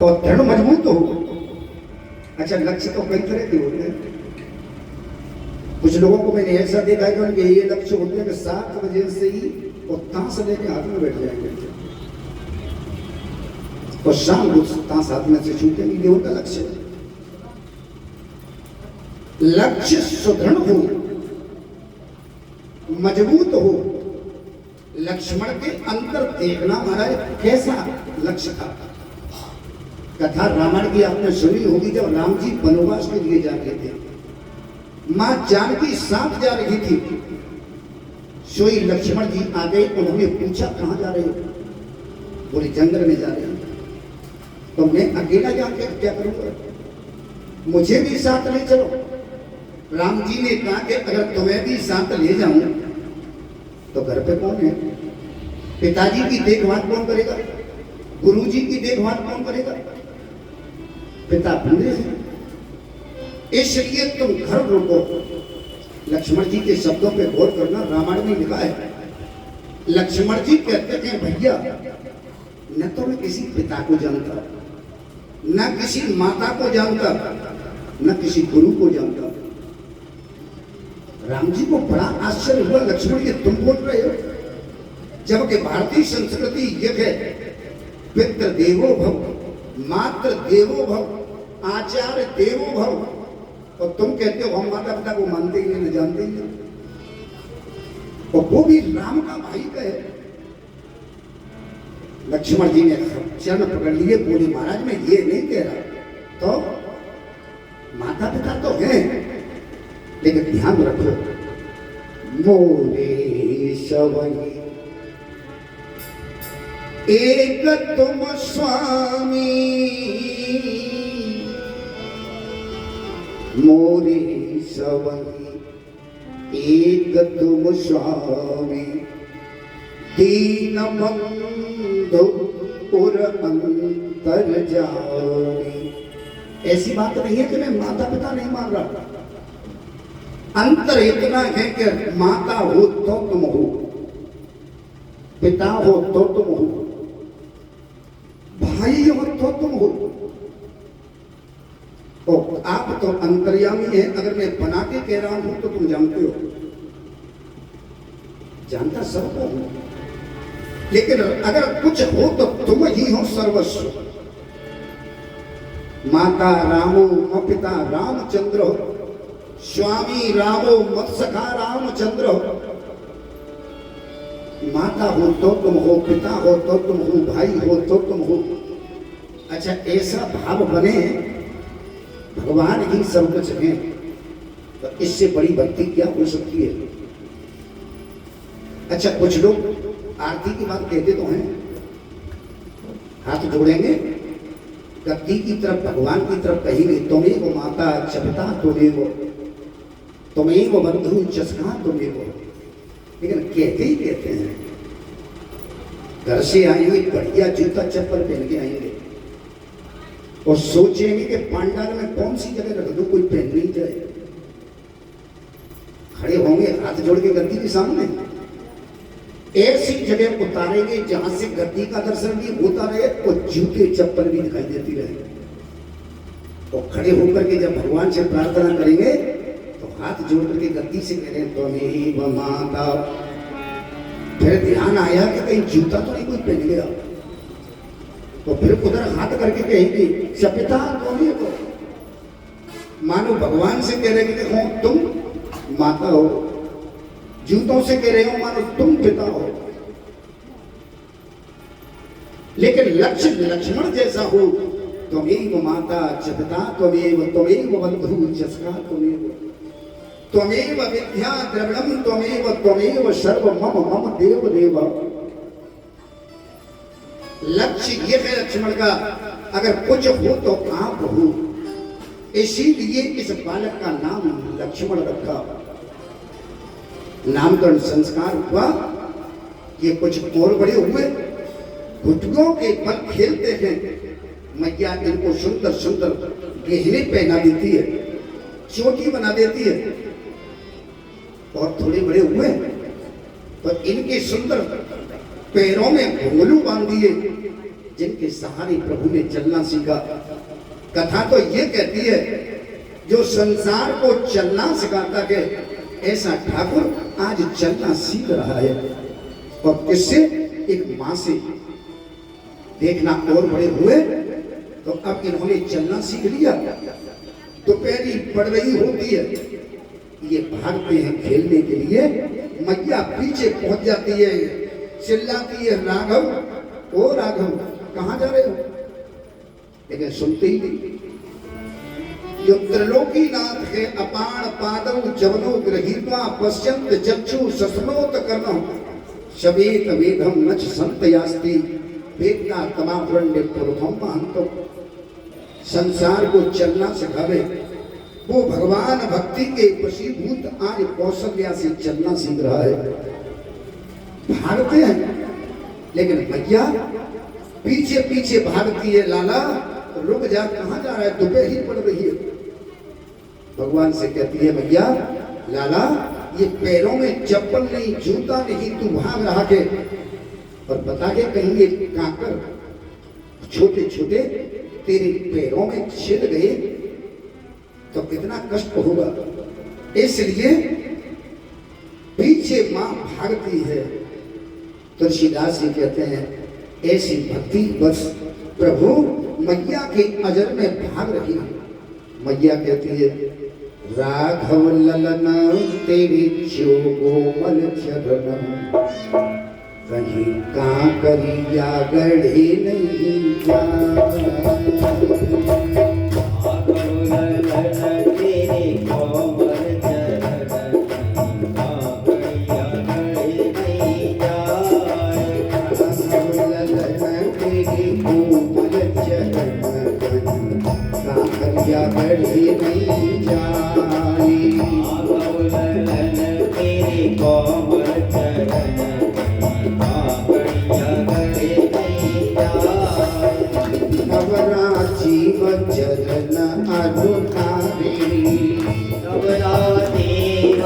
तो दृढ़ मजबूत हो। अच्छा, लक्ष्य तो कई तरह के होते हैं। कुछ लोगों को मैंने ऐसा देखा है कि उनके ये लक्ष्य होते हैं कि 7 बजे से ही वो ताश लेके हाथ में बैठ जाएंगे और शाम को ताश हाथ में से छूटेंगे। ये उनका लक्ष्य है। लक्ष्य सुदृढ़ हो, मजबूत हो। लक्ष्मण के अंतर देखना महाराज कैसा लक्ष्य था। कथा रामायण की आपने सुनी होगी। जब राम जी वनवास के लिए जा रहे थे, मां जानकी साथ जा रही थी। सोई लक्ष्मण जी आ गए। उन्होंने पूछा कहां जा रहे हो? बोले जंगल में जा रहे हैं। तो मैं अकेला जाके क्या करूंगा? मुझे भी साथ ले चलो। राम जी ने कहा कि अगर तुम्हें भी साथ ले जाऊं तो घर पे कौन है? पिताजी की देखभाल कौन करेगा? गुरुजी की देखभाल कौन करेगा? पिता बूढ़े हैं, इसलिए तुम घर रुको। लक्ष्मण जी के शब्दों पे गौर करना। रामायण में लिखा है, लक्ष्मण जी कहते हैं भैया न तो मैं किसी पिता को जानता, न किसी माता को जानता, न किसी गुरु को जानता। राम जी को बड़ा आश्चर्य हुआ। लक्ष्मण जी तुम बोल रहे हो, जबकि भारतीय संस्कृति यह है पितृ देवो भव, मातृ देवो भव, आचार्य देवो भव। और तुम कहते हो हम माता पिता को मानते ही नहीं, जानते ही नहीं। और वो भी राम का भाई कहे। लक्ष्मण जी ने चरण पकड़ लिए। बोले महाराज मैं ये नहीं कह रहा। तो माता पिता तो हैं, लेकिन ध्यान रखो मोरे सवई एक तुम स्वामी, मोरे सवई एक तुम स्वामी, दीन बंधु पुर अंतर जामी। ऐसी बात नहीं है कि मैं माता पिता नहीं मान रहा। अंतर इतना है कि माता हो तो तुम हो, पिता हो तो तुम हो, भाई हो तो तुम हो। तो आप तो अंतर्यामी है। अगर मैं बना के कह रहा हूं तो तुम जानते हो। जानता सबको हूं, लेकिन अगर कुछ हो तो तुम ही हो सर्वस्व। माता रामो म पिता रामचंद्र, स्वामी रामो मत सखा रामचंद्र। माता हो तो तुम हो, पिता हो तो तुम हो, भाई हो तो तुम हो। अच्छा, ऐसा भाव बने भगवान ही सब कुछ है, तो इससे बड़ी भक्ति क्या हो सकती है? अच्छा, कुछ लोग आरती की बात कहते तो हैं, हाथ जोड़ेंगे, गद्दी की तरफ भगवान की तरफ कहेंगे तुमेव माता च पिता तुमेव, तुमेव बंधु च सखा तुमेव। लेकिन कहते ही कहते हैं। घर से आएंगे बढ़िया जूता चप्पल पहन के आएंगे और सोचेंगे कि पांडाल में कौन सी जगह रख दो कोई पहन नहीं जाए। खड़े होंगे हाथ जोड़ के गद्दी के सामने, ऐसी जगह उतारेंगे जहां से गद्दी का दर्शन भी होता रहे और जूते चप्पल भी दिखाई देती रहे। और खड़े होकर के जब भगवान से प्रार्थना करेंगे तो हाथ जोड़ करके गद्दी से कह रहे हैं त्वमेव माता। फिर ध्यान आया कि कहीं जूता तो नहीं कोई पहन गया, तो फिर उधर हाथ करके कहेंगे सपिता त्वमेव। मानो भगवान से कह रहे कि देखो तुम माता हो, जूतों से कह रहे हो मानो तुम पिता हो। लेकिन लक्ष्य लक्ष्मण जैसा हो, त्वमेव माता च पिता त्वमेव, त्वमेव बंधु च सखा त्वमेव, त्वमेव विद्या द्रविणम त्वमेव, त्वमेव सर्व मम मम देव देव। लक्ष्य ये है लक्ष्मण का, अगर कुछ हो तो आप हो। इसीलिए इस बालक का नाम लक्ष्मण रखा। नामकरण संस्कार हुआ। ये कुछ और बड़े हुए, घुटनों के बल खेलते हैं। मैया इनको सुंदर सुंदर गहने पहना देती है, चोटी बना देती है। और थोड़े बड़े हुए तो इनके सुंदर पैरों में घुंघरू बांध दिए, जिनके सहारे प्रभु ने चलना सीखा। कथा तो ये कहती है जो संसार को चलना सिखाता है ऐसा ठाकुर आज चलना सीख रहा है। और किससे? एक माँ से। देखना और बड़े हुए तो अब इन्होंने चलना सीख लिया। दोपहरी पड़ रही होती है, ये भागते हैं खेलने के लिए। मैया पीछे पहुंच जाती है, चिल्लाती है राघव, ओ राघव कहां जा रहे हो? लेकिन सुनते ही नहीं। जो त्रिलोकी नाथ है अपाण पादौ जवनो गृहीत्वा पश्यन्त चक्षु सस्मोत कर्णो शवेत वेदम नच संत यास्ति वेदना तमावृण्य पूर्वम महंतो। संसार को चलना सिखावे वो भगवान भक्ति के वशीभूत आज कौशल्या से चलना सीख रहा है। भागते हैं लेकिन मैया पीछे पीछे भागती है। लाला रुक जा, कहां जा रहा है? दोपहर ही पड़ रही है। भगवान से कहती है मैया लाला ये पैरों में चप्पल नहीं, जूता नहीं, तू भाग रहा के। और बता के कहीं ये कांकर छोटे छोटे तेरे पैरों में छिद गए तो कितना कष्ट होगा। इसलिए पीछे मां भागती है। तुलसीदास जी कहते हैं ऐसी भक्ति बस प्रभु मैया के अजर में भाग रही है। मैया कहती है राघव ललन तेरी जो कोमल चरण कहीं कांकरिया गढ़े नहीं गढ़े नहीं जाए। तेरी कोमल चरण नवराची वचरण अनुधारी नवरादेव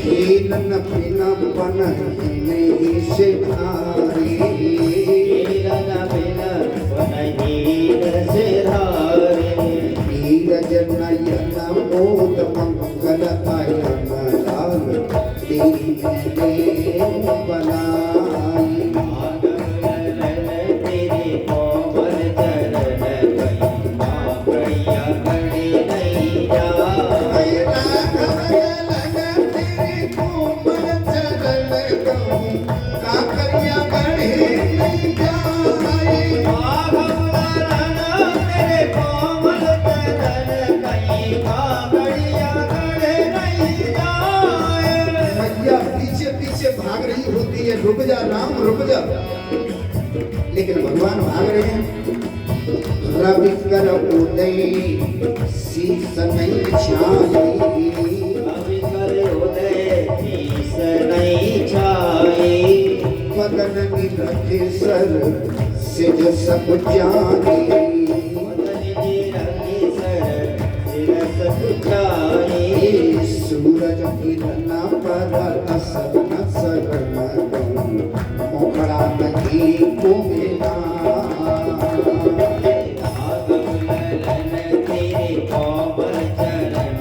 हीन पिन पन नहीं से भारी नीरजनयन मोद मंगल आयन लाल तेरी मैंने बनाई। तेरे कोमल चरण कांकरिया गढ़े नहीं जाए। तेरे कोमल चरण कांकरिया गढ़े नहीं जाए। भाग रही होती है रुक जा राम रुक जा, लेकिन भगवान भाग रहे हैं। रवि कर उदय शीस नहीं छाई, रवि कर उदय शीस नहीं छाई। बदन निरखे सर सिज सब जाने, बदन निरखे सर सिज सब जाने। सूरज किरण पर असर मोखड़ा नहीं कुमेला। तेरे कोमल चरण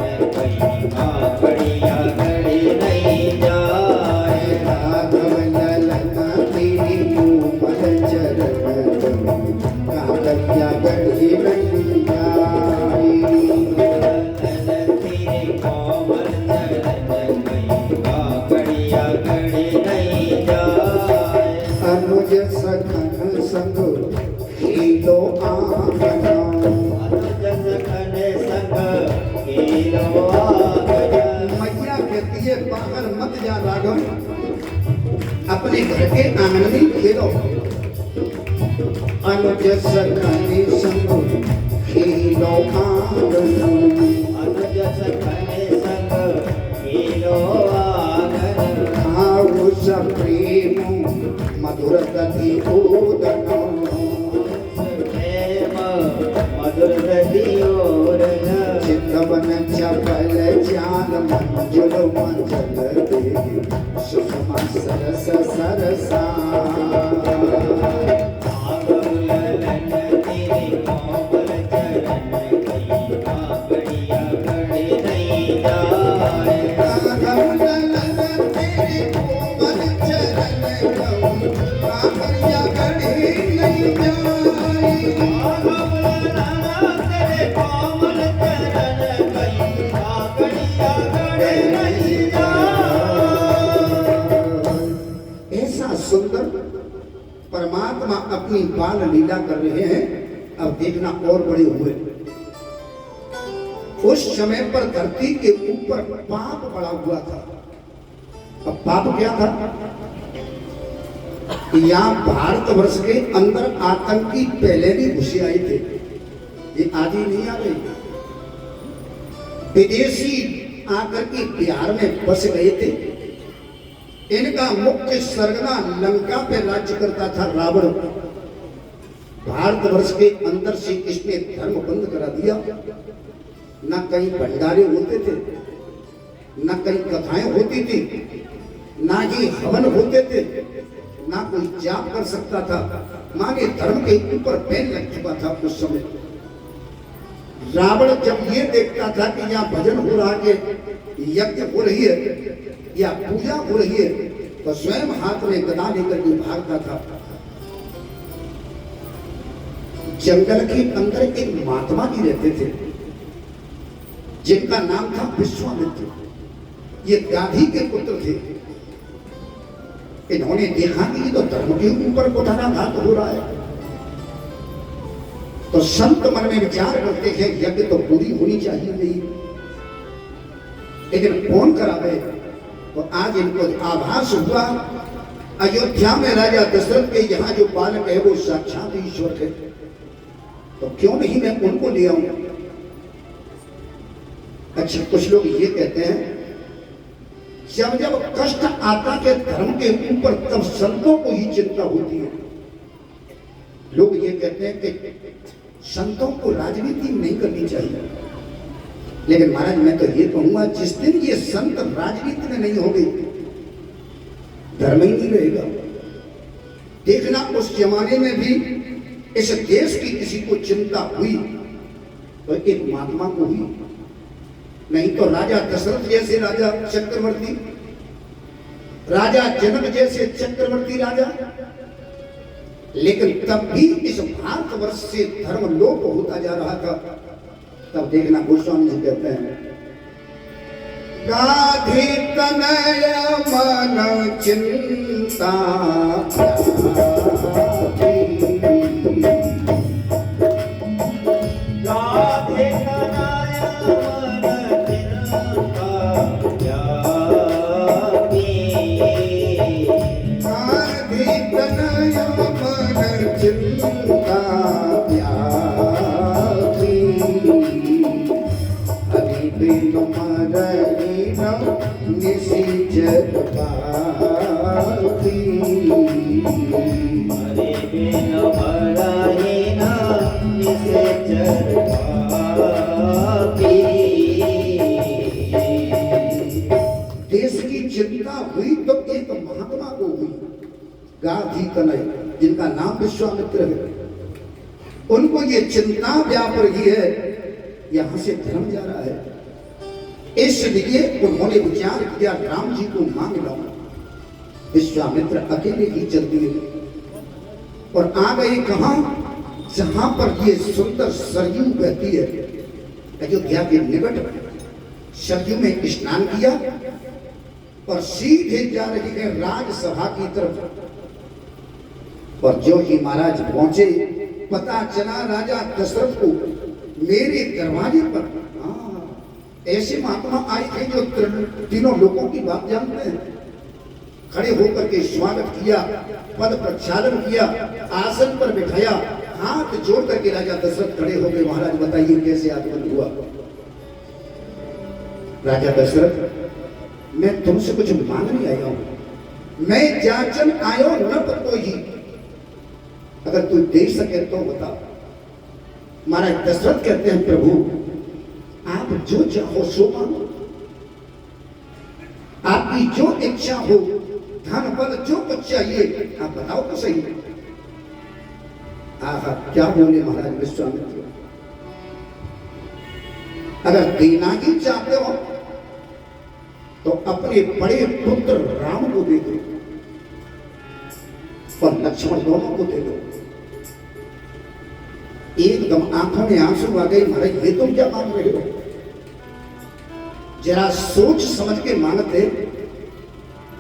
कांकरिया गढ़े नहीं जाए। राघव ललन तेरे कोमल चरण कांकरिया गढ़े नहीं जाए। तेरे कोमल चरण कांकरिया गढ़े नहीं जाए। अनुज सखन संग खेलो आंगन, अनुज सखन संग खेलो आंगन। मैया कहती है बाहर मत जा राघव, अपने घर के आंगन में खेलो। अनुज सखन संग खेलो आंगन, अनुज सखन संग खेलो आंगन। खाओ सब प्रेम मधुर दधि ओदन, प्रेम मधुर दधि ओदन। चितवन चपल जाल मंजुल मंजल दे, सुषमा सरस सरसा। अपनी बाल लीला कर रहे हैं। अब देखना और बड़े हुए। उस समय पर धरती के ऊपर पाप पड़ा हुआ था। अब पाप क्या था? यहाँ भारतवर्ष के अंदर आतंकी पहले भी घुसे आए थे, ये आदि नहीं आ गए। विदेशी आकर के बिहार में बस गए थे। इनका मुख्य सरगना लंका पे राज्य करता था रावण। भारतवर्ष के अंदर से इसने धर्म बंद करा दिया। न कहीं भंडारे होते थे, न कहीं कथाएं होती थी, ना ही हवन होते थे, ना कोई जाप कर सकता था। माने धर्म के ऊपर बैन लग चुका था उस समय। रावण जब ये देखता था कि यहाँ भजन हो रहा है, यज्ञ हो रही है या पूजा हो रही है, तो स्वयं हाथ में गदा लेकर के भागता था। जंगल के अंदर एक महात्मा जी रहते थे जिनका नाम था विश्वामित्र। ये गाधी के पुत्र थे। इन्होंने देखा कि तो धर्म के ऊपर कुठाराघात हो रहा है, तो संत मन में विचार करते हैं यज्ञ तो पूरी होनी चाहिए नहीं, लेकिन कौन करावे? तो आज इनको आभास हुआ अयोध्या में राजा दशरथ के यहाँ जो बालक है वो साक्षात ईश्वर है, तो क्यों नहीं मैं उनको ले आऊं। अच्छा, कुछ लोग ये कहते हैं जब जब कष्ट आता है धर्म के ऊपर तब संतों को ही चिंता होती है। लोग ये कहते हैं कि संतों को राजनीति नहीं करनी चाहिए, लेकिन महाराज मैं तो ये कहूंगा जिस दिन ये संत राजनीति में नहीं होंगे धर्म ही नहीं रहेगा। देखना उस जमाने में भी इस देश की किसी को चिंता हुई तो एक महात्मा को हुई, नहीं तो राजा दशरथ जैसे राजा चक्रवर्ती, राजा जनक जैसे चक्रवर्ती राजा। लेकिन तब भी इस भारतवर्ष से धर्म लोप होता जा रहा था। तब देखना गोस्वामी जी कहते हैं गाधी तनय मन चिंता देश की चिंता हुई तो एक महात्मा को हुई, गाधी तनय, जिनका नाम विश्वामित्र है। उनको ये चिंता व्याप रही है यहां से धर्म जा रहा है, इसलिए उन्होंने विचार किया राम जी को मांग लो। विश्वामित्र अकेले ही चल दिए और आ गए कहां? जहां पर ये सुंदर सरयू बहती है, अयोध्या के निकट सरयू में स्नान किया और सीधे जा रही है राजसभा की तरफ। और जो ही महाराज पहुंचे, पता चला राजा दशरथ को मेरे दरवाजे पर ऐसे महात्मा आए थे जो तीनों लोगों की बात जानते हैं। खड़े होकर के स्वागत किया, पद प्रक्षालन किया, आसन पर बिठाया, हाथ जोड़ करके राजा दशरथ खड़े हो गए। महाराज बताइए कैसे आगमन हुआ? राजा दशरथ, मैं तुमसे कुछ मांगने आया हूं, मैं जाचन आयो न पतो ही, अगर तू दे सके तो बता। महाराज दशरथ कहते हैं प्रभु आप जो चाहो सो मांगो, आपकी जो इच्छा हो, धन बल जो कुछ चाहिए आप बताओ तो सही। आहा, क्या बोले महाराज विश्वामित्र, अगर देना ही चाहते हो तो अपने बड़े पुत्र राम को दे दो और लक्ष्मण दोनों को दे दो। एकदम आंखों में आंसू आ गए। महाराज ये तुम क्या मांग रहे हो? जरा सोच समझ के मांगते,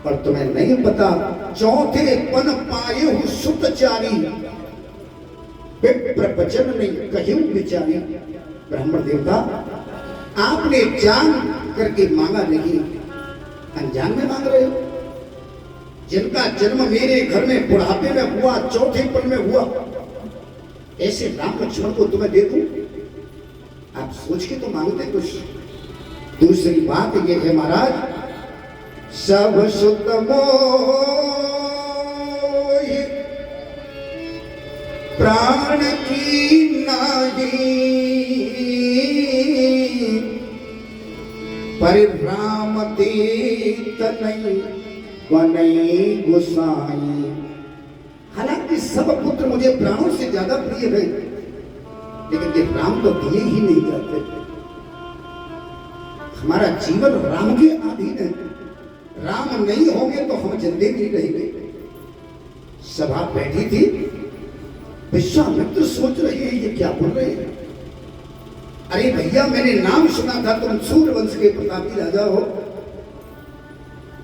पर तुम्हें नहीं पता चौथे पन पाए हूं सुतचारी, प्रवचन नहीं कहीं विचारी ब्राह्मण देवता, आपने जान करके मांगा नहीं, अनजान में मांग रहे हो। जिनका जन्म मेरे घर में बुढ़ापे में हुआ, चौथे पल में हुआ, ऐसे राम लक्ष्मण को तुम्हें दे दूं? आप सोच के तो मांगते कुछ। दूसरी बात ये है महाराज, सब सुत मोहि प्राण की नाही, परिराम देत नहीं बनई गुसाई। हालांकि सब पुत्र मुझे प्राणों से ज्यादा प्रिय है, लेकिन ये राम तो दिए ही नहीं जाते। हमारा जीवन राम के अधीन है, राम नहीं होंगे तो हम जिंदे नहीं रहेंगे। सभा बैठी थी, विश्वामित्र सोच रहे हैं ये क्या बोल रहे हैं। अरे भैया, मैंने नाम सुना था तुम सूर्यवंश के प्रतापी राजा हो,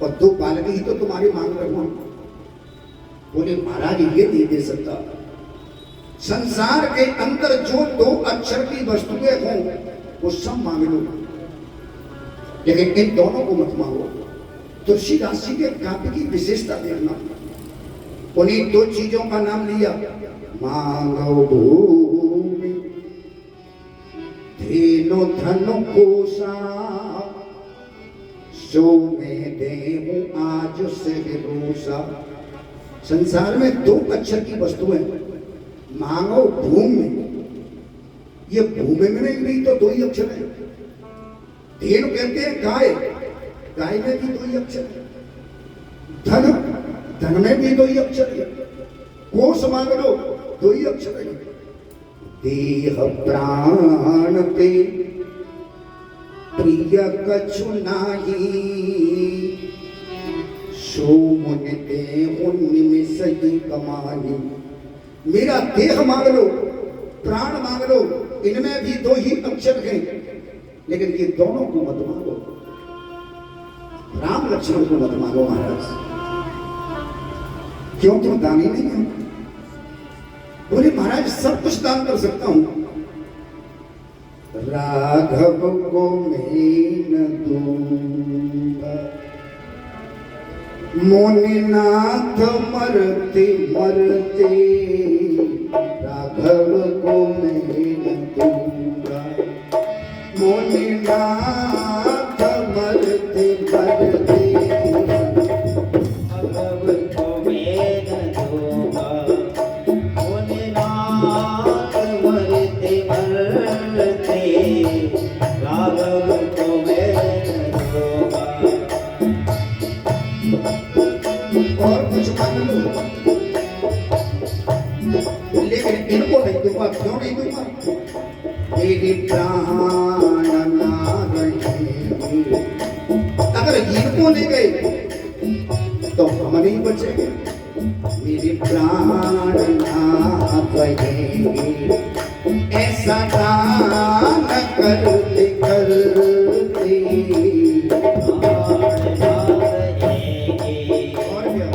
और 2 बालक ही तो तुम्हारी मांग रहा हूं। बोले महाराज ये नहीं दे सकता, संसार के अंदर जो 2 अक्षर की वस्तुएं हों वो सब मांग लो, लेकिन इन दोनों को मत मांगो। तुलसीदास जी के काव्य की विशेषता देखना, उन्हीं 2 चीजों का नाम लिया, मांगो भूमि धेनु धनु कोसा, सो मैं देहूं आज से रोसा। संसार में 2 अक्षर की वस्तुएं, मांगो भूमि, ये भूमि में नहीं भी तो 2 ही अक्षर है। धेनु कहते हैं गाय, गाय में भी 2 ही अक्षर है। धन, धन में भी 2 ही अक्षर है। कोष मांग लो, 2 ही अक्षर है। देह प्राण ते प्रिय कछु नाही, सो मुन देहु निमिषहि कमाही। मेरा देह मांग लो, प्राण मांग लो, इनमें भी 2 ही अक्षर हैं, लेकिन ये दोनों को मत मांगो। राम लक्ष्मण को मत मांगो महाराज। क्यों, तुम दानी नहीं हो? बोले महाराज सब कुछ दान कर सकता हूं। राघव को मैं न दूंगा, मुनिनाथ मरते मरते, राघव को मैं न दूंगा, मुनिनाथ मरते मरते, राघव को मैं न दूंगा, मुनिनाथ मरते मरते, राघव को मैं न दूंगा। और कुछ मांग लो, लेकिन इनको नहीं दूंगा। क्यों नहीं दूंगा? मेरे प्राण ना रहेंगे। अगर इनको ले गए तो हम नहीं बचेंगे। मेरे प्राण ना रहेंगे, ऐसा दान करते करते,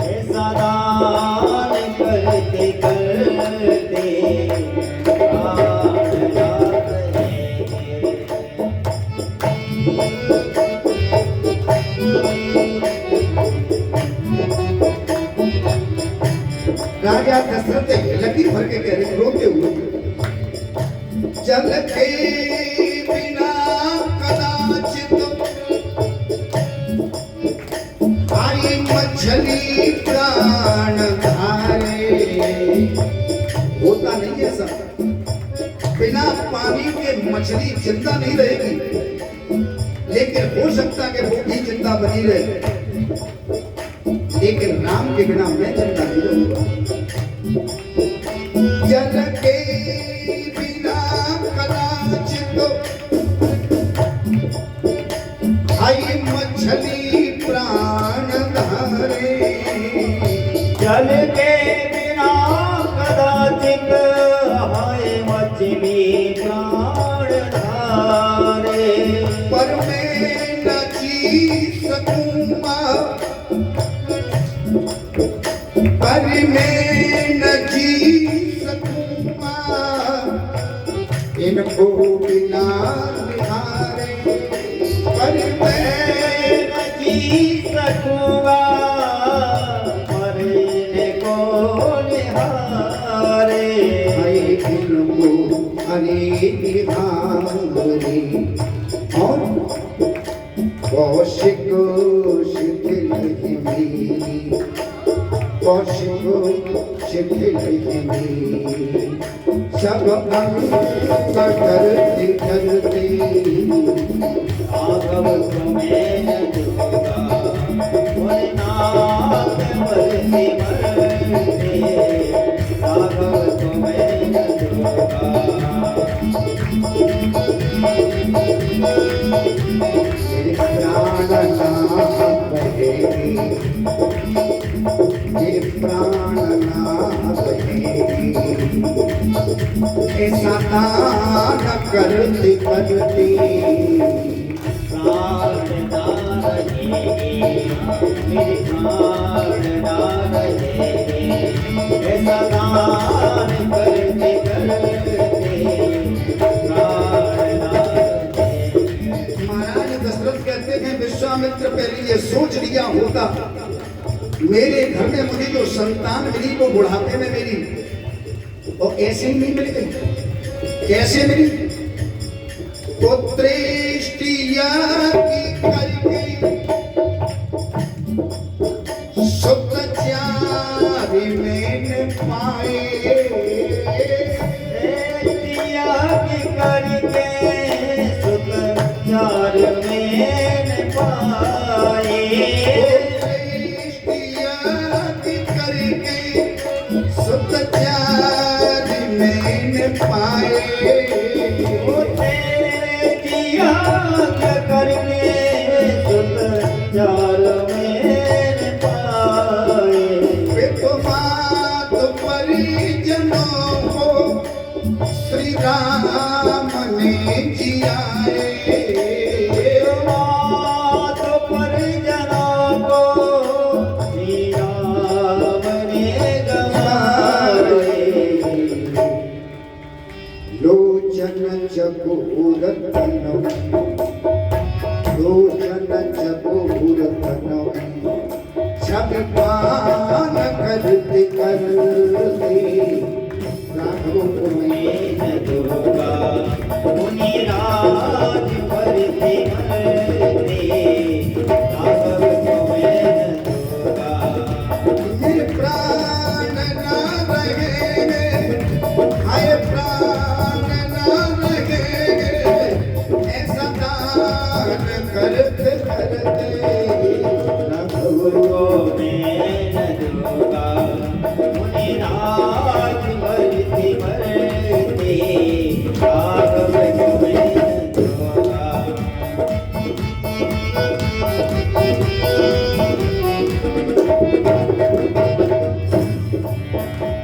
ऐसा दान करते करते, राजा दशरथ लकीर भर के कह रहे, रोते हुए, जल के बिना कदाचित आई मछली प्राण धारे। होता नहीं है सब, बिना पानी के मछली जिंदा नहीं रहेगी, लेकिन हो सकता है कि वो भी जिंदा बनी रहे, लेकिन राम के बिना मैं जिंदा नहीं रहूंगा। जल के बिना कदाचित आई मछली प्राण धारे, जल के बिना कदाचित आई मछली प्राण धारे, पर मैं न जी सकूंगा, पर मैं न जी सकूंगा, इनको बिना निहारे पर मैं न जी सकूंगा, मरने को निहारे इनको हरे निहारे। और कौशिक शिथिल मेरी, कौशिक शिथिल मेरी, सब अंग करते करते राघव तुम्हें न दूंगा, बोले नाथ मरते मरते, राघव तुम्हें न दूंगा। ये प्राण ना बहेगी, ऐसा दान करते करते प्राण ना रहेगी, मेरे प्राण ना रहेगी, ऐसा दान करते करते प्राण ना रहेगी। महाराज दशरथ कहते हैं विश्वामित्र पहले ये सोच लिया होता, मेरे घर में मुझे जो संतान मिली वो बुढ़ापे में मिली, और ऐसे ही नहीं मिल गई। कैसे मिली? पुत्रेष्टिया की करके सुतचारी में पाए, दिया की करके सुतचार में पाए, श्री राम ने जियाए, मात परिजनों को श्री राम ने गवाए। लोचन चकोर तनव, लोचन चकोर तनव, छवि पान करते करते राघव तुम्हें न दूंगा, मुनि राज भरते भरते, राघव तुम्हें न दूंगा। मेरे प्राण ना रहेंगे, हाय प्राण ना रहेंगे, ऐसा दान करते करते राघव तुम्हें न दूंगा, मुनि राज भरते भरते, राघव तुम्हें न दूंगा।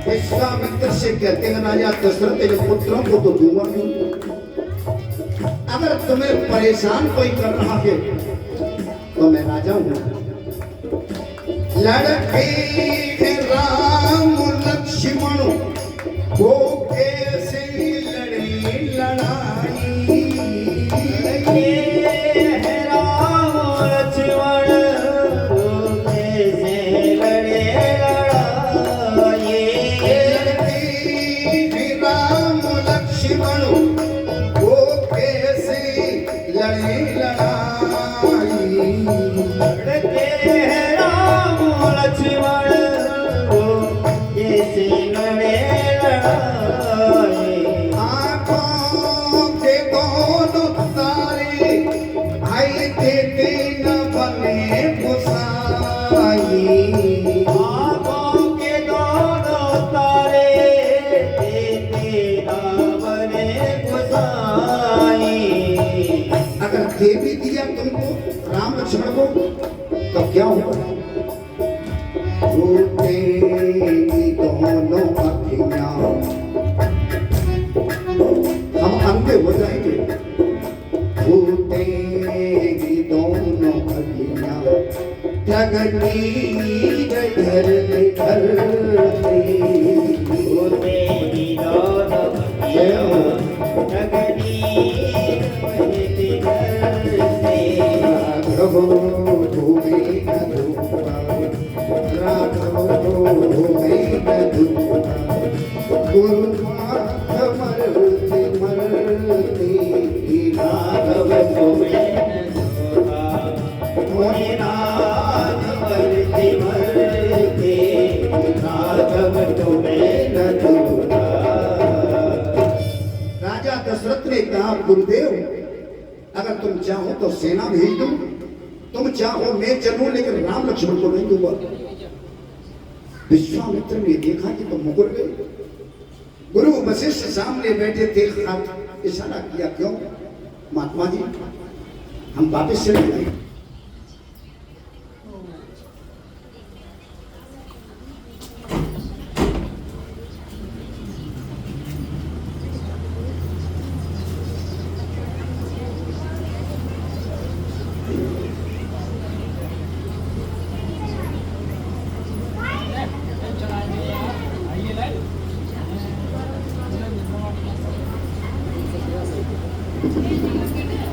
विश्वामित्र से कहते हैं राजा दशरथ तेरे पुत्रों को तो दूंगा नहीं, अगर तुम्हें परेशान कोई कर रहा है तो मैं राजा हूं। लड़के हैं राम लक्ष्मण, वो कैसे लड़े लड़ाई, राम लक्ष्मण कैसे लड़े लड़ाई, लड़के हैं राम लक्ष्मण, वो कैसे लड़े लड़ाई, लड़के हैं राम लक्ष्मण कैसे लड़े लड़ाई, आंखों के दोनों तारे आई देते न बने गुसाई, आँखों के दोनों तारे देते न बने गुसाई। अगर दे भी दिया तुमको राम लक्ष्मण को तो क्या होगा? टूटेगी दोनों अखियां, हम अंधे हो जाएंगे। टूटेगी दोनों अखियां, जगनीर धरते धरते, टूटेगी दोनों अखियां, मरते मरते राघव तुम्हें न सोता मोहि नाथ मरते मरते राघव तुम्हें न सोता। राजा दशरथ ने कहा गुरुदेव अगर तुम चाहो तो सेना भेज दूं, तुम चाहो मैं चलूं, लेकिन राम लक्ष्मण को नहीं दूंगा। विश्वामित्र ने देखा कि तुम मुकर गए। गुरु वशिष्ठ सामने बैठे थे, हाथ इशारा किया, क्यों महात्मा जी हम वापस चले गए।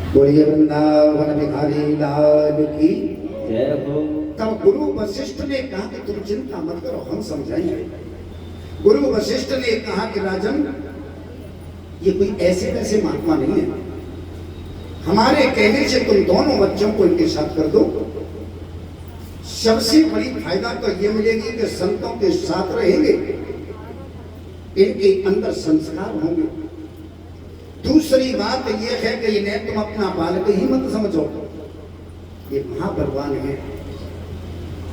बोलिए वृंदावन बिहारी लाल की जय हो। तब गुरु वशिष्ठ ने कहा कि तुम चिंता मत करो, हम समझाएंगे। गुरु वशिष्ठ ने कहा कि राजन ये कोई ऐसे वैसे महात्मा नहीं है, हमारे कहने से तुम दोनों बच्चों को इनके साथ कर दो। सबसे बड़ी फायदा तो ये मिलेगी कि संतों के साथ रहेंगे, इनके अंदर संस्कार होंगे। दूसरी बात यह है कि इन्हें तुम अपना बालक ही मत समझो, ये महाबलवान है।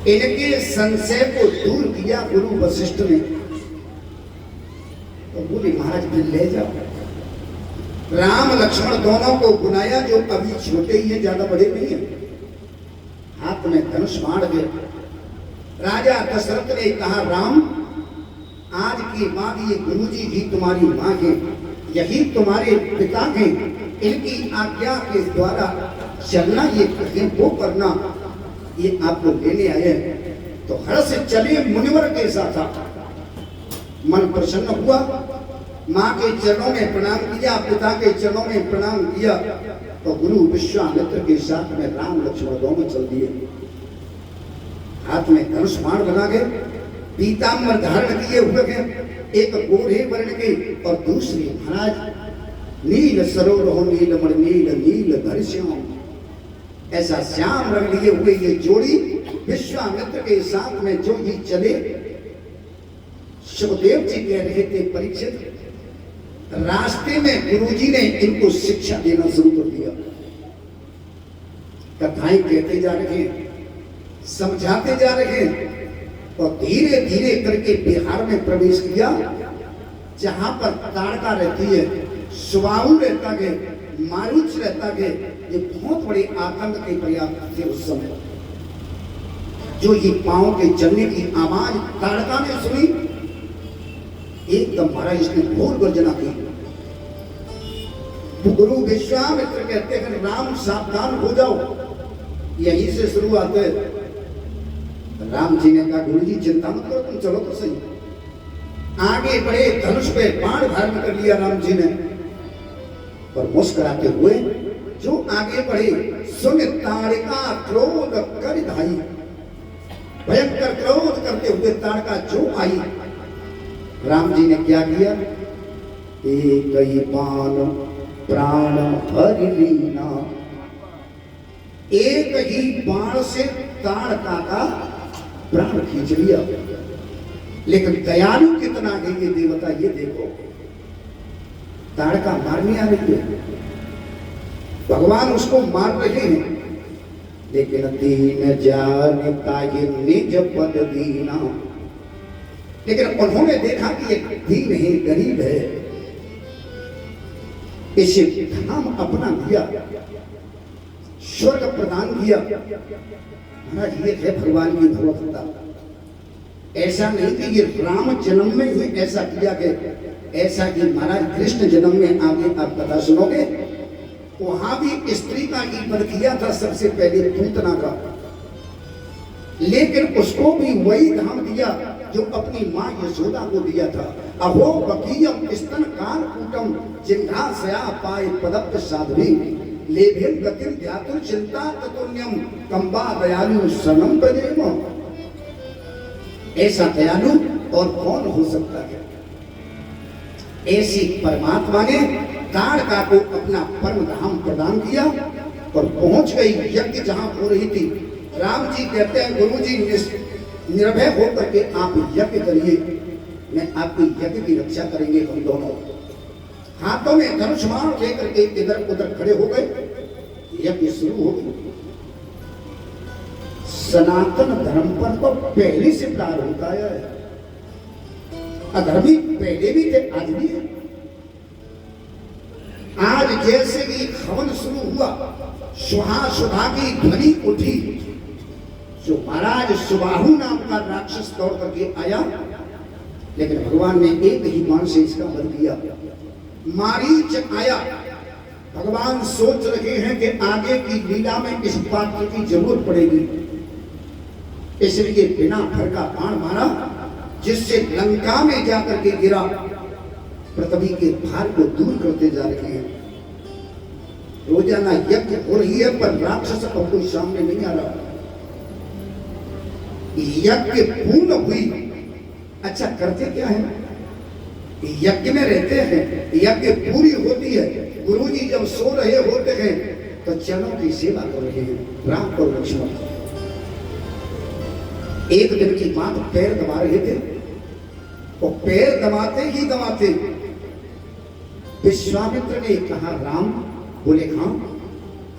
इनके संशय को दूर किया गुरु वशिष्ठ ने, तो बोले महाराज फिर ले जाओ। राम लक्ष्मण दोनों को बुलाया, जो अभी छोटे ही हैं, ज्यादा बड़े नहीं है। हाथ में धनुष बाण है। राजा दशरथ ने कहा राम आज के बाद ये गुरुजी भी तुम्हारी मां के, यही तुम्हारे पिता हैं, इनकी आज्ञा के द्वारा चलना, ये कहीं वो करना, ये आपको लेने आए। तो हर्ष से चले मुनिवर के साथ। मन प्रसन्न हुआ, माँ के चरणों में प्रणाम किया, पिता के चरणों में प्रणाम किया। तो गुरु विश्वामित्र के साथ में राम लक्ष्मण दोनों चल दिए। हाथ में धनुष बाण बना के, पीताम्बर धारण किए हुए हैं, एक गोरे वर्ण के और दूसरी महाराज नील सरोवर नीलमण नील नील घनश्याम, ऐसा श्याम रंग लिए हुए ये जोड़ी विश्वामित्र के साथ में जो ये चले। सुखदेव जी कह रहे थे परीक्षित, रास्ते में गुरुजी ने इनको शिक्षा देना शुरू कर दिया। कथाएं कहते जा रहे हैं, समझाते जा रहे हैं, और धीरे धीरे करके बिहार में प्रवेश किया, जहां पर ताड़का रहती है, सुबाहु रहता है, मारुच रहता है। ये बहुत बड़े आतंक के पर्याप्त थे उस समय। जो ये पांव के चलने की आवाज ताड़का ने सुनी, एकदम महाराज इसने घोर गर्जना की। गुरु विश्वामित्र कहते हैं राम सावधान हो जाओ, यहीं से शुरुआत है। राम जी ने कहा गुरु जी चिंता मत करो, तुम चलो तो सही। आगे बढ़े, धनुष पे बाण धारण कर लिया राम जी ने, और मुस्कुराते हुए जो आगे बढ़े, सुन ताड़का क्रोध कर धाई, भयंकर क्रोध करते हुए ताड़का जो आई, राम जी ने क्या किया, एक ही बाण प्राण हर लीना, एक ही बाण से ताड़का का प्राण खींच लिया। लेकिन दयालु कितना है ये देवता, ये देखो, ताड़का मारने आ रही है, भगवान उसको मार रहे हैं, लेकिन दीन जानता ये निज पद दीना। लेकिन उन्होंने देखा कि ये दीन है, गरीब है, इसे धाम अपना दिया, स्वर्ग प्रदान किया। महाराज ये है भगवान की भगवत्ता। ऐसा नहीं कि ये राम जन्म में ही ऐसा किया गया, ऐसा कि महाराज कृष्ण जन्म में आगे आप कथा सुनोगे, वहां भी स्त्री का ही वध किया था सबसे पहले, पूतना का, लेकिन उसको भी वही धाम दिया जो अपनी मां यशोदा को दिया था। अहो बकीयम स्तन काल कूटम जिन्हासया पाए पदप्त साध्वी लेभिन गतिम ध्यातुर चिंता ततुन्यम कंबा दयालु सनम प्रेम। ऐसा दयालु और कौन हो सकता है। ऐसी परमात्मा ने ताड़का को अपना परम धाम प्रदान किया और पहुंच गई यज्ञ जहां हो रही थी। राम जी कहते हैं गुरु जी निर्भय होकर के आप यज्ञ करिए, मैं आपकी यज्ञ की रक्षा करेंगे। हम दोनों हाथों में धनुष बाण लेकर के इधर उधर खड़े हो गए, यज्ञ शुरू हो गई। सनातन धर्म पर तो पहले से प्रहार होता है, अधर्मी पहले भी थे आज भी है। आज जैसे कि हवन शुरू हुआ, सुहा सुधा की ध्वनि उठी, जो महाराज सुबाहु नाम का राक्षस दौड़ करके आया, लेकिन भगवान ने एक ही बाण से इसका वध किया। मारीच आया, भगवान सोच रहे हैं कि आगे की लीला में इस पात्र की जरूरत पड़ेगी, इसलिए बिना फर का बाण मारा, जिससे लंका में जाकर के गिरा। पृथ्वी के भार को दूर करते जा रहे हैं। रोजाना यज्ञ हो रही है पर राक्षस अब कोई सामने नहीं आ रहा। यज्ञ पूर्ण हुई, अच्छा करते क्या है, यज्ञ में रहते हैं, यज्ञ पूरी होती है। गुरुजी जब सो रहे होते हैं तो चरणों की सेवा कर रहे हैं राम और लक्ष्मण। एक दिन की बात, पैर दबा रहे थे और पैर दबाते ही दबाते विश्वामित्र ने कहा राम, बोले हाँ,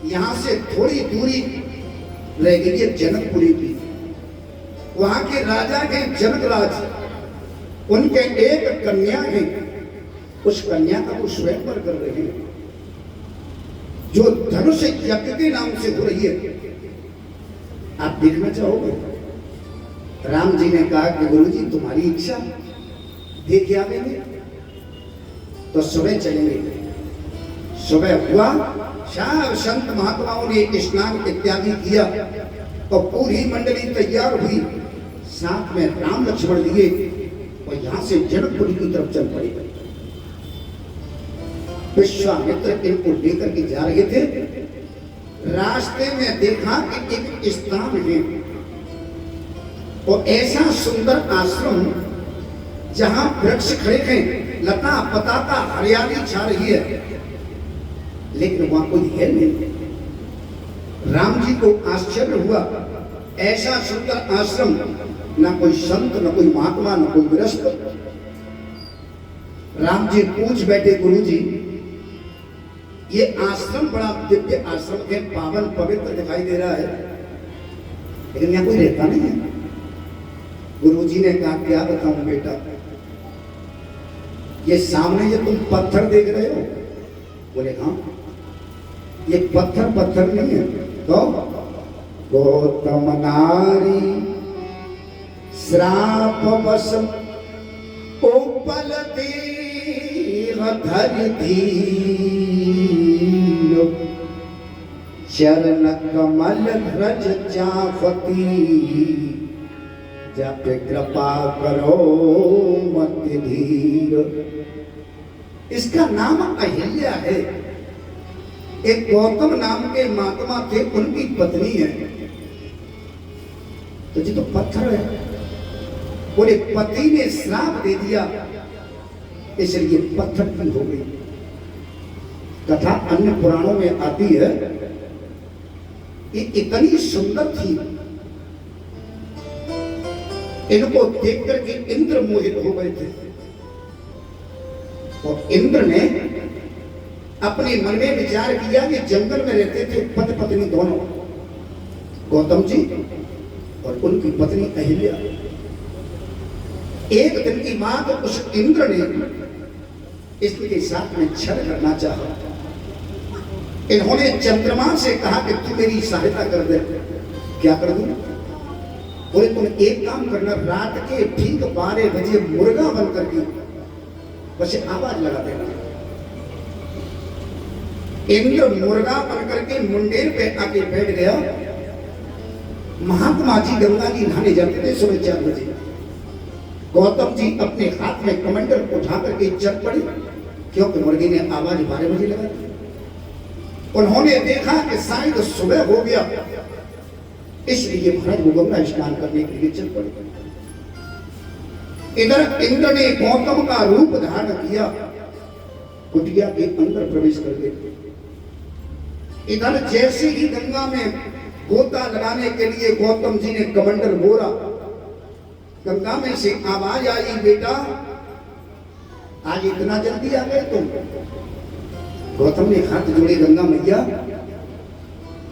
यहां से थोड़ी दूरी रह गई है जनकपुरी की। वहां के राजा के जनकराज, उनके एक कन्या है, उस कन्या का वो स्वयंवर कर रहे हैं, जो धनुष यज्ञ के नाम से हो रही है। आप देखना चाहोगे? राम जी ने कहा कि गुरुजी तुम्हारी इच्छा, देख आवेंगे तो सुबह चलेंगे। सुबह हुआ, सब संत महात्माओं ने स्नान इत्यादि किया और पूरी मंडली तैयार हुई, साथ में राम लक्ष्मण लिए और यहां से जनकपुरी की तरफ चल पड़े। विश्वामित्र इनको लेकर के जा रहे थे। रास्ते में देखा कि एक स्थान है और ऐसा सुंदर आश्रम जहां वृक्ष खड़े हैं, लता पताता हरियाली छा रही है, लेकिन वहां कोई है नहीं। राम जी को आश्चर्य हुआ, ऐसा सुंदर आश्रम, ना कोई संत, ना कोई महात्मा, ना कोई गृहस्थ। राम जी पूछ बैठे गुरुजी, ये आश्रम बड़ा दिव्य आश्रम है, पावन पवित्र दिखाई दे रहा है, लेकिन यहाँ कोई रहता नहीं है। गुरुजी ने कहा क्या बताऊं बेटा, ये सामने ये तुम पत्थर देख रहे हो? बोले हाँ, ये पत्थर नहीं है तो गौतम नारी श्राप बस उपल देह धरि चरण कमल रज चाफती, जप कृपा करो मति धीर। इसका नाम अहिल्या है। एक गौतम नाम के महात्मा थे, उनकी पत्नी है। तो जी तो पत्थर है। बोले पति ने श्राप दे दिया, इसलिए पत्थर की हो गई। कथा अन्य पुराणों में आती है। ये इतनी सुंदर थी, इनको देख करके इंद्र मोहित हो गए थे और इंद्र ने अपने मन में विचार किया कि जंगल में रहते थे पति पत्नी दोनों, गौतम जी और उनकी पत्नी अहिल्या। एक दिन की बात, उस इंद्र ने इसके साथ में छल करना चाहा। इन्होंने चंद्रमा से कहा कि तू मेरी सहायता कर दे। क्या कर दूं? बोले तुम एक काम करना, रात के ठीक 12 बजे मुर्गा बन करके बस आवाज लगा देना। इंद्र मुर्गा बन करके मुंडेर पे आके बैठ गया। महात्मा जी गंगा जी नहाने जाते थे सुबह 4 बजे। गौतम जी अपने हाथ में कमंडल उठा करके चल पड़े, क्योंकि मुर्गे ने आवाज 12 बजे लगा दी। उन्होंने देखा कि शायद सुबह हो गया, इसलिए महाराज वो गंगा स्नान करने के लिए चल पड़े। इधर इंद्र ने गौतम का रूप धारण किया कुटिया के अंदर प्रवेश कर गए। इधर जैसे ही गंगा में गोता लगाने के लिए गौतम जी ने कमंडल बोरा, गंगा में से आवाज आई, बेटा आज इतना जल्दी आ गए तुम? गौतम ने हाथ जोड़े, गंगा मैया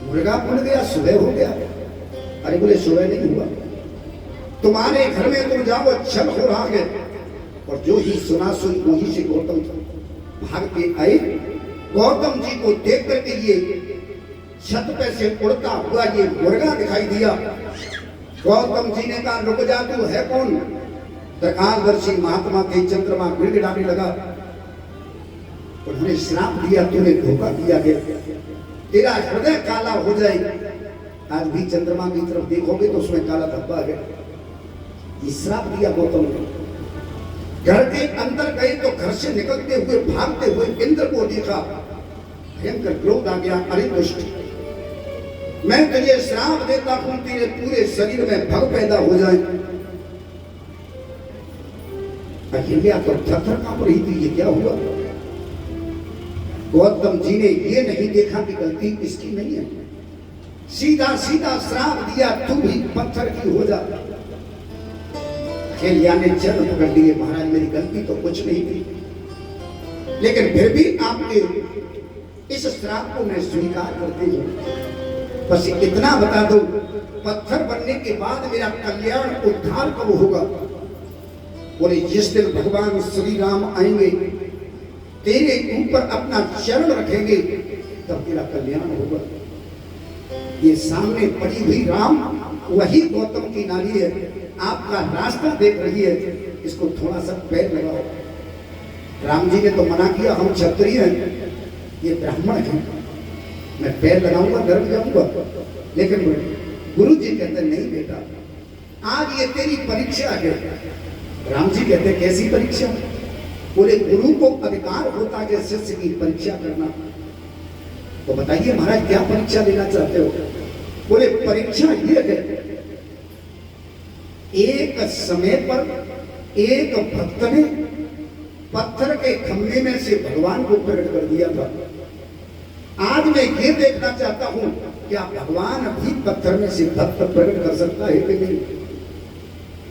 मुर्गा पड़ गया, सुबह हो गया। अरे बोले सुबह नहीं हुआ, तुम्हारे घर में तुम जाओ, छल हो रहा है। और जो ही सुना सुई वहीं से गौतम भाग के आए। गौतम जी को देख करके ये छत पे से उड़ता हुआ ये मुर्गा दिखाई दिया। गौतम जी ने कहा, रुक जा, तू है कौन? त्रिकालदर्शी महात्मा के चंद्रमा गिड़गिड़ाने लगा। उन्होंने श्राप दिया, तूने धोखा दिया गया, तेरा हृदय काला हो जाए। आज भी चंद्रमा की तरफ देखोगे तो उसमें काला धब्बा है। ये श्राप दिया गौतम ने। घर के अंदर गए तो घर से निकलते हुए भागते हुए इंद्र को देखा, भयंकर क्रोध आ गया। अरे दुष्ट, मैं तुझे श्राप देता हूं, तेरे पूरे शरीर में भग पैदा हो जाए। अहिल्या तो थर-थर कांप रही थी, ये क्या हुआ? गौतम जी ने ये नहीं देखा कि गलती इसकी नहीं है, सीधा सीधा श्राप दिया, तू भी पत्थर की हो जा। अहिल्या ने चरण पकड़ लिए, महाराज मेरी गलती तो कुछ नहीं थी, लेकिन फिर भी आपके इस श्राप को मैं स्वीकार करती हूँ। बस इतना बता दो, पत्थर बनने के बाद मेरा कल्याण उद्धार कब होगा? बोले जिस दिन भगवान श्री राम आएंगे, तेरे ऊपर अपना चरण रखेंगे, तब तेरा कल्याण होगा। ये सामने पड़ी हुई राम वही गौतम की नारी है, आपका रास्ता देख रही है, इसको थोड़ा सा पैर लगाओ। राम जी ने तो मना किया, हम क्षत्रिय हैं, ये ब्राह्मण है, मैं पैर लगाऊंगा डर जाऊंगा। लेकिन गुरु जी कहते नहीं बेटा, आज ये तेरी परीक्षा है। राम जी कहते कैसी परीक्षा? बोले गुरु को अधिकार होता है शिष्य की परीक्षा करना। तो बताइए महाराज क्या परीक्षा लेना चाहते हो? बोले परीक्षा ये है, एक समय पर एक भक्त ने पत्थर के खंभे में से भगवान को प्रकट कर दिया था। आज मैं ये देखना चाहता हूं, क्या भगवान भी पत्थर में से भक्त प्रकट कर सकता है कि नहीं?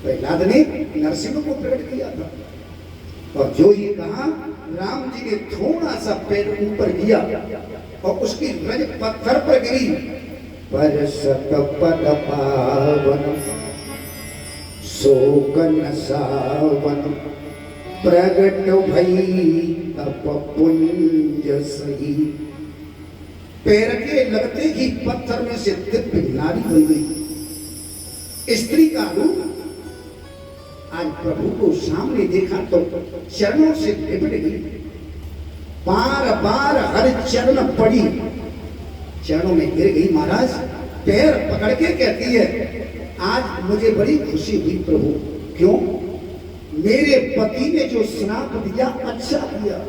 प्रहलाद ने नरसिंह को प्रकट किया था, और जो ये कहा, राम जी ने थोड़ा सा पैर ऊपर किया और उसकी रज पत्थर पर गिरी। पर सतपद पावन शोकन सावन प्रगट भई तप पुंज सही। पैर के लगते ही पत्थर में से दिव्य नारी बन गई, स्त्री का रूप। आज प्रभु को सामने देखा तो चरणों से लिपट गई, बार बार हर चरण पड़ी, चरणों में गिर गई। महाराज पैर पकड़ के कहती है, आज मुझे बड़ी खुशी हुई प्रभु। क्यों? मेरे पति ने जो श्राप दिया अच्छा दिया।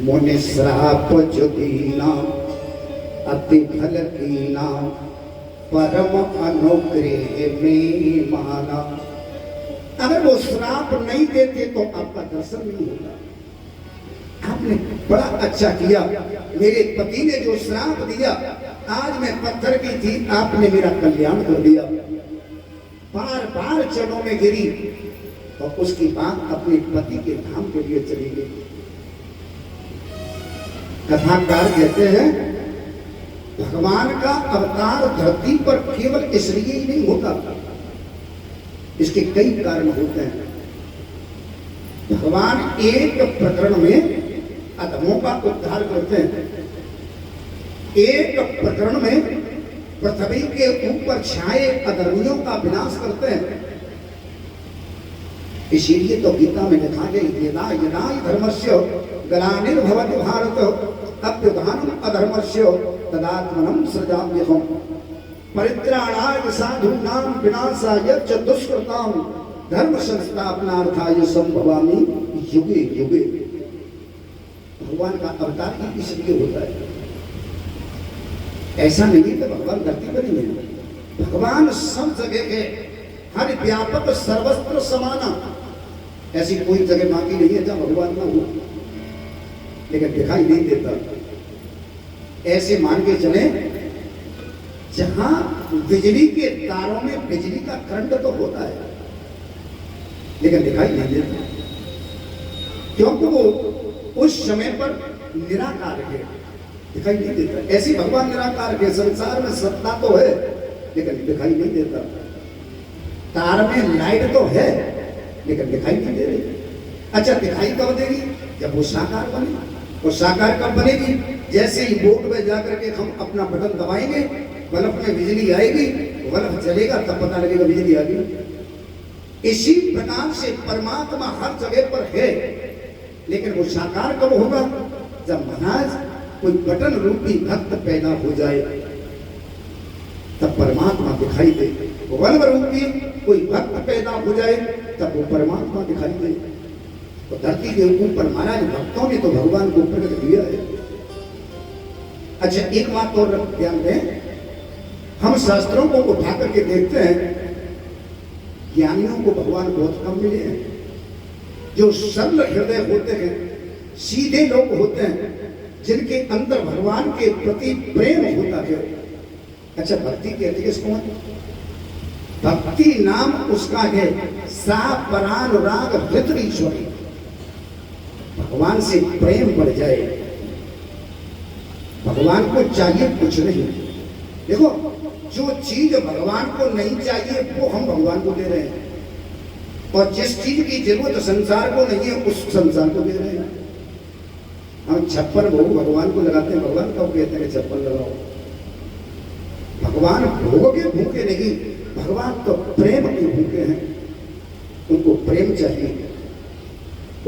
मुने श्राप जो दीना अति फल कीना, परम अनुग्रह में माना। अगर वो श्राप नहीं देते तो आपका दर्शन नहीं होता। आपने बड़ा अच्छा किया, मेरे पति ने जो श्राप दिया, आज मैं पत्थर की थी, आपने मेरा कल्याण कर दिया। बार बार चरणों में गिरी और उसकी बात अपने पति के धाम के लिए चली गई। कथाकार कहते हैं, भगवान का अवतार धरती पर केवल इसलिए ही नहीं होता, इसके कई कारण होते हैं। भगवान एक प्रकरण में अधमों का उद्धार करते हैं, एक प्रकरण में पृथ्वी के ऊपर छाए अधर्मियों का विनाश करते हैं। इसीलिए तो गीता में लिखा गया, यदा यदा धर्मस्य ग्लानिर्भवति भारत अभ्युत्थानम् अधर्मस्य तदात्मनं सृजाम्यहम् परित्राणाय साधूनां विनाशाय च दुष्कृतां धर्म संस्थापनार्थाय संभवामि युगे युगे। भगवान का अवतार ही इसलिए होता है, ऐसा नहीं कि भगवान धरती पर ही नहीं, भगवान सब जगह है, हर व्यापक सर्वत्र समाना। ऐसी कोई जगह बाकी नहीं है जहां भगवान ना हो। लेकिन दिखाई नहीं देता। ऐसे मान के चले जहां बिजली के तारों में बिजली का करंट तो होता है लेकिन दिखाई नहीं देता, क्योंकि वो उस समय पर निराकार है, दिखाई नहीं देता। ऐसे भगवान निराकार है, संसार में सत्ता तो है लेकिन दिखाई नहीं देता। तार में लाइट तो है लेकिन दिखाई नहीं दे रही। अच्छा, दिखाई कब देगी? जब वो साकार बने। वो साकार कब बनेगी? जैसे ही बोर्ड में जाकर के हम अपना बटन दबाएंगे, बल्ब में बिजली आएगी, बल्ब जलेगा, तब पता लगेगा बिजली आ गई। इसी प्रकार से परमात्मा हर जगह पर है, लेकिन वो साकार कब होगा? जब महाराज कोई बटन रूपी भक्त पैदा हो जाए, तब परमात्मा दिखाई दे। बल्ब रूपी कोई भक्त पैदा हो जाए, तब वो परमात्मा दिखाई दे। तो धरती के ऊपर महाराज भक्तों ने तो भगवान को प्रकट किया है। अच्छा, एक बात और ध्यान दें, हम शास्त्रों को उठा करके देखते हैं, ज्ञानियों को भगवान बहुत कम मिले हैं। जो सरल हृदय होते हैं, सीधे लोग होते हैं, जिनके अंदर भगवान के प्रति प्रेम होता है। अच्छा, भक्ति कहती है इसको, भक्ति नाम उसका है सा परानुराग हृदय ईश्वरी। भगवान से प्रेम बढ़ जाए। भगवान को चाहिए कुछ नहीं। देखो, जो चीज भगवान को नहीं चाहिए वो हम भगवान को दे रहे हैं, और जिस चीज की जरूरत संसार को नहीं है उस संसार को दे रहे हैं। हम 56 भोग भगवान को लगाते हैं। भगवान कब कहते हैं 56 लगाओ? भगवान भोग के भूखे नहीं, भगवान तो प्रेम के भूखे हैं। उनको प्रेम चाहिए।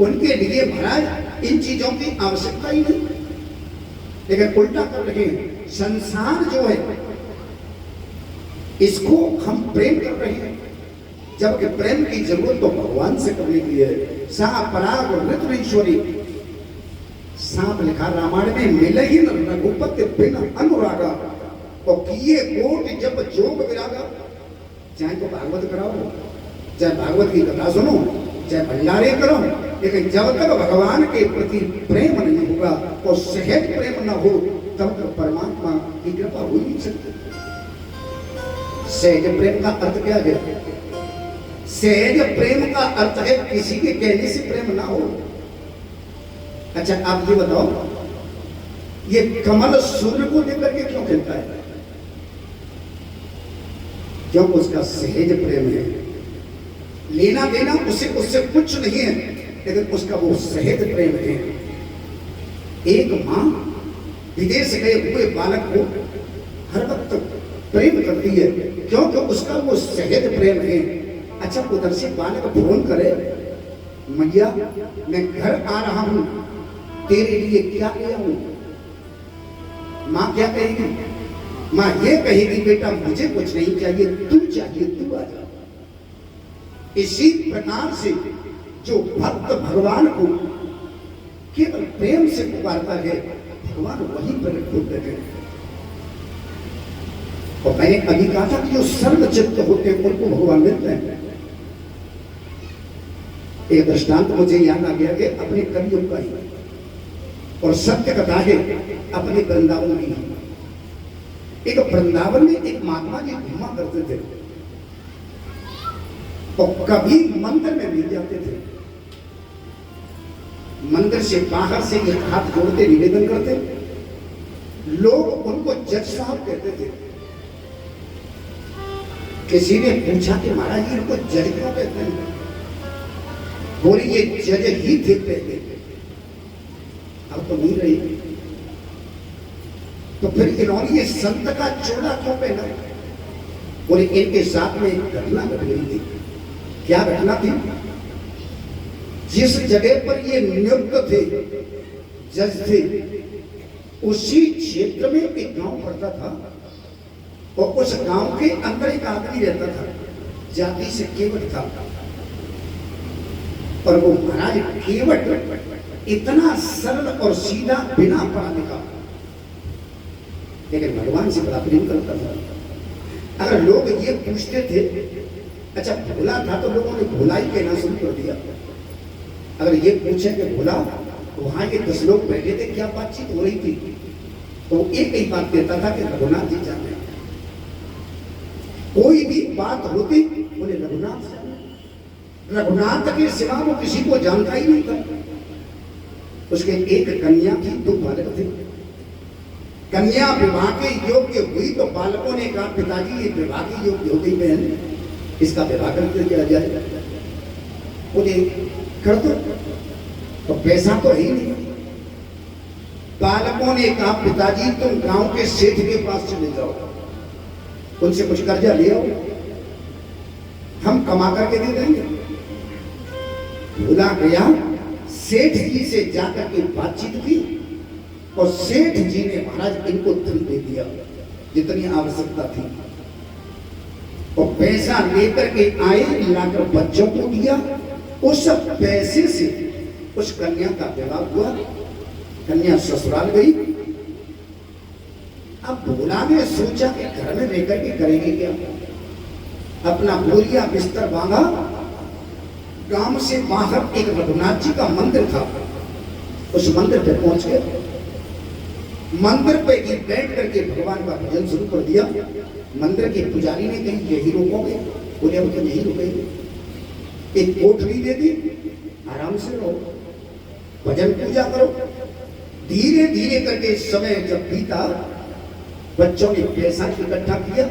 उनके लिए महाराज इन चीजों की आवश्यकता ही नहीं, लेकिन उल्टा कर रहे हैं। संसार जो है इसको हम प्रेम कर रहे हैं, जबकि प्रेम की जरूरत तो भगवान से करने की है। सा पराग हृदय ईश्वरी। सांप लिखा रामायण में, मिले ही न रघुपति बिन अनुरागा, और किए कोट जब जोग विरागा। चाहे तो भागवत कराओ, चाहे भागवत की कथा सुनो, चाहे भंडारे करो, लेकिन जब तक भगवान के प्रति प्रेम नहीं होगा और सहज प्रेम न हो, तब तक परमात्मा की कृपा हो नहीं सकती। सहज प्रेम का अर्थ क्या है? सहज प्रेम का अर्थ है किसी के कहने से प्रेम ना हो। अच्छा, आप ये बताओ, ये कमल सूर्य को लेकर के क्यों खिलता है? क्यों? उसका सहज प्रेम है। लेना देना उससे कुछ नहीं है, लेकिन उसका वो सहज प्रेम है। एक मां विदेश गए हुए बालक को हर वक्त प्रेम करती है, क्योंकि उसका वो सहज प्रेम है। अच्छा, उधर से बालक फोन करे, मैया मैं घर आ रहा हूं, तेरे लिए क्या ले आऊं? मां क्या कहेगी? मां ये कहेगी, बेटा मुझे कुछ नहीं चाहिए, तू चाहिए, तू आ जा। इसी प्रकार से जो भक्त भगवान को केवल प्रेम से पुकारता है, भगवान वही प्रकट होते हैं। और मैंने अभी कहा था कि जो सर्व चित्त होते हैं उनको भगवान मिलते हैं। एक दृष्टांत मुझे याद आ गया कि अपने कलयुग का ही, और सत्य कथा है अपने वृंदावन की। एक वृंदावन में एक महात्मा जी घूमा करते थे, और कभी मंदिर में नहीं जाते थे। मंदिर से बाहर से एक हाथ जोड़ते निवेदन करते, लोग उनको जज साहब कहते थे। किसी ने पूछा कि महाराज जी इनको जज क्यों कहते हैं? बोले ये जज ही थे पहले, अब तो नहीं रही। तो फिर इन्होंने ये संत का चोला क्यों पहना? बोले इनके साथ में एक घटना घट गई थी। क्या घटना थी? जिस जगह पर ये नियुक्त थे, जज थे, उसी क्षेत्र में एक गांव पड़ता था, और उस गांव के अंदर एक आदमी रहता था, जाति से केवट था। और वो महाराज केवट इतना सरल और सीधा, बिना पढ़ा लिखा, लेकिन भगवान से बड़ा प्रेम करता था। अगर लोग ये पूछते थे, अच्छा भोला था, तो लोगों ने भोला ही कहना शुरू कर दिया। अगर ये पूछे कि भोला वहां के 10 लोग बैठे थे, क्या बातचीत हो रही थी? तो एक ही बात कहता था कि रघुनाथ जी जाने। कोई भी बात होती बोले रघुनाथ जाने। रघुनाथ के सिवा वो किसी को जानता ही नहीं था। उसके एक कन्या थी, 2 बालक थे। कन्या विवाह के योग्य हुई तो बालकों ने कहा पिताजी ये विवाह के योग्य हो गई बहन, इसका विवाह करके किया जाए। बोले कर दो, तो पैसा तो है ही नहीं। बालकों ने कहा पिताजी तुम गांव के सेठ के पास चले जाओ, उनसे कुछ कर्जा ले आओ, हम कमा करके दे देंगे। भूला गया, सेठ जी से जाकर के बातचीत की और सेठ जी ने महाराज इनको धन दे दिया जितनी आवश्यकता थी, और पैसा लेकर के आए, लाकर बच्चों को दिया। उस पैसे से उस कन्या का विवाह हुआ। कन्या ससुराल गई। अब भोला ने सोचा कि घर में रहकर के करेंगे क्या। अपना बोरिया बिस्तर बांधा, गांव से बाहर एक रघुनाथ जी का मंदिर था, उस मंदिर पे पहुंच गए। मंदिर पे ही बैठ करके भगवान का भजन शुरू कर दिया। मंदिर के पुजारी ने कही यही रोकोगे? बोले हम तो यही रुकेंगे। एक कोठरी दे दी, आराम से रहो, भजन पूजा करो। धीरे धीरे करके समय जब बीता, बच्चों ने पैसा इकट्ठा किया।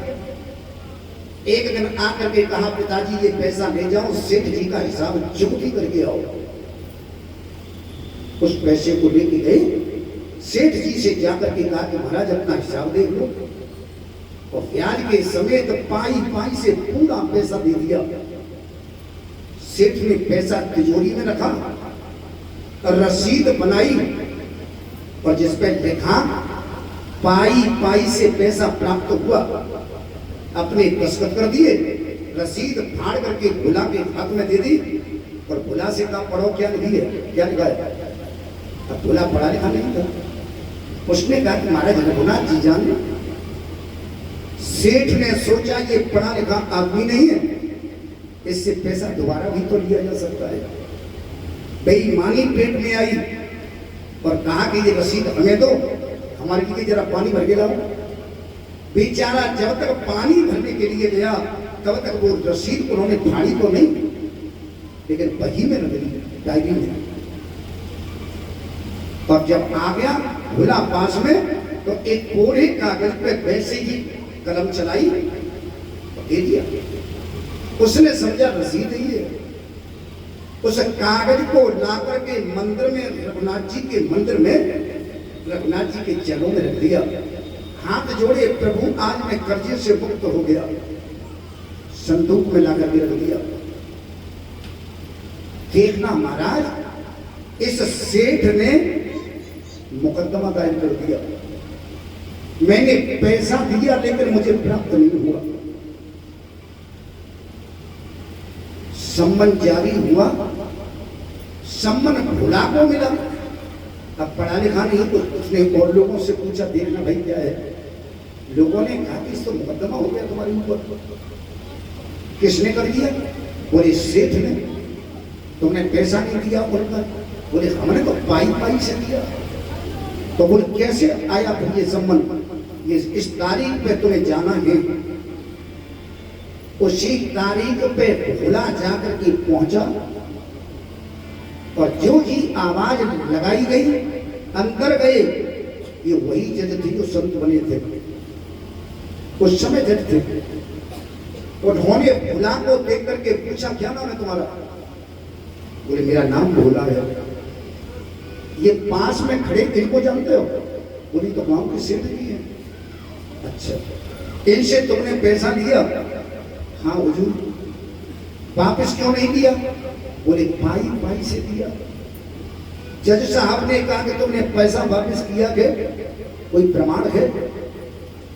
एक दिन आकर के कहा पिताजी ये पैसा ले जाओ, सेठ जी का हिसाब चुकती करके आओ। उस पैसे को लेके गए, सेठ जी से जाकर के कहा कि महाराज अपना हिसाब देख लो, और ब्याज के समेत पाई पाई से पूरा पैसा दे दिया। सेठ ने पैसा तिजोरी में रखा, रसीद बनाई और जिस पे लिखा पाई पाई से पैसा प्राप्त हुआ, अपने दस्तखत कर दिए। रसीद फाड़ करके भोला के हाथ में दे दी और भोला से कहा पढ़ो क्या लिखी है, क्या लिखा है। अब भोला पढ़ा लिखा नहीं था। उसने कहा कि महाराज रघुनाथ जी जाने। सेठ ने सोचा ये पढ़ा लिखा आदमी नहीं है, इससे पैसा दोबारा भी तो लिया जा सकता है। बेईमानी पेट में आई और कहा कि ये रसीद हमें दो, हमारे लिए जरा पानी भर के लाओ। बेचारा जब तक पानी भरने के लिए गया तब तक वो रसीद उन्होंने फाड़ी तो नहीं, लेकिन बही में रख ली, डायरी में। और जब आ गया भोला पास में, तो एक कोरे कागज पे वैसे ही कलम चलाई और दे दिया। उसने समझा रसीद ही है। उस कागज को लाकर के मंदिर में, रघुनाथ जी के मंदिर में, रघुनाथ जी के चरणों में रख दिया। हाथ जोड़े प्रभु आज मैं कर्जे से मुक्त हो गया। संदूक में लाकर के रख दिया। देखना महाराज, इस सेठ ने मुकदमा दायर कर दिया। मैंने पैसा दिया लेकिन मुझे प्राप्त नहीं हुआ। सम्मन जारी हुआ, सम्मन भोला को मिला। अब पढ़ा लिखा नहीं तो उसने और लोगों से पूछा देखना भाई क्या है। लोगों ने कहा कि इस तो मुकदमा हो गया तुम्हारे ऊपर। किसने कर दिया? बोले सेठ ने। तुमने पैसा नहीं दिया उनका? बोले हमने तो पाई पाई से दिया। तो बोले कैसे आया फिर ये सम्मन? ये इस तारीख पे तुम्हें जाना है। उसी तारीख पे भोला जाकर के पहुंचा और जो ही आवाज लगाई गई अंदर गए। ये वही जज थे जो संत बने थे, उस समय जज थे। उन्होंने भोला को देख करके पूछा क्या नाम है तुम्हारा? बोले मेरा नाम भोला है। ये पास में खड़े इनको जानते हो? बोली तो गांव के सेठ जी हैं। अच्छा, इनसे तुमने पैसा लिया? हाँ हुजूर। वापस क्यों नहीं दिया? बोले पाई पाई से दिया। जज साहब ने कहा कि तुमने पैसा वापस किया है, कोई प्रमाण है?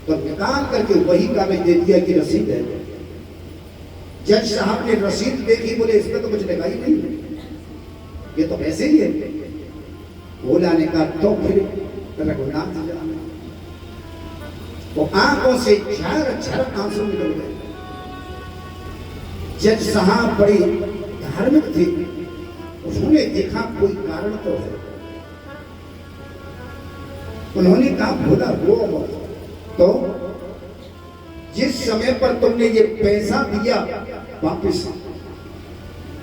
तो निकाल करके वही कागज दे दिया कि रसीद है। जज साहब ने रसीद देखी, बोले इसमें तो कुछ लिखा ही नहीं, ये तो वैसे ही है। भोला ने कहा तो फिर रघुनाथ जाने। वो आंखों से झर झर आंसू निकल गए। जज साहब बड़े धार्मिक थे, उन्होंने देखा कोई कारण तो है। उन्होंने कहा भोला रो मत। तो जिस समय पर तुमने ये पैसा दिया वापिस,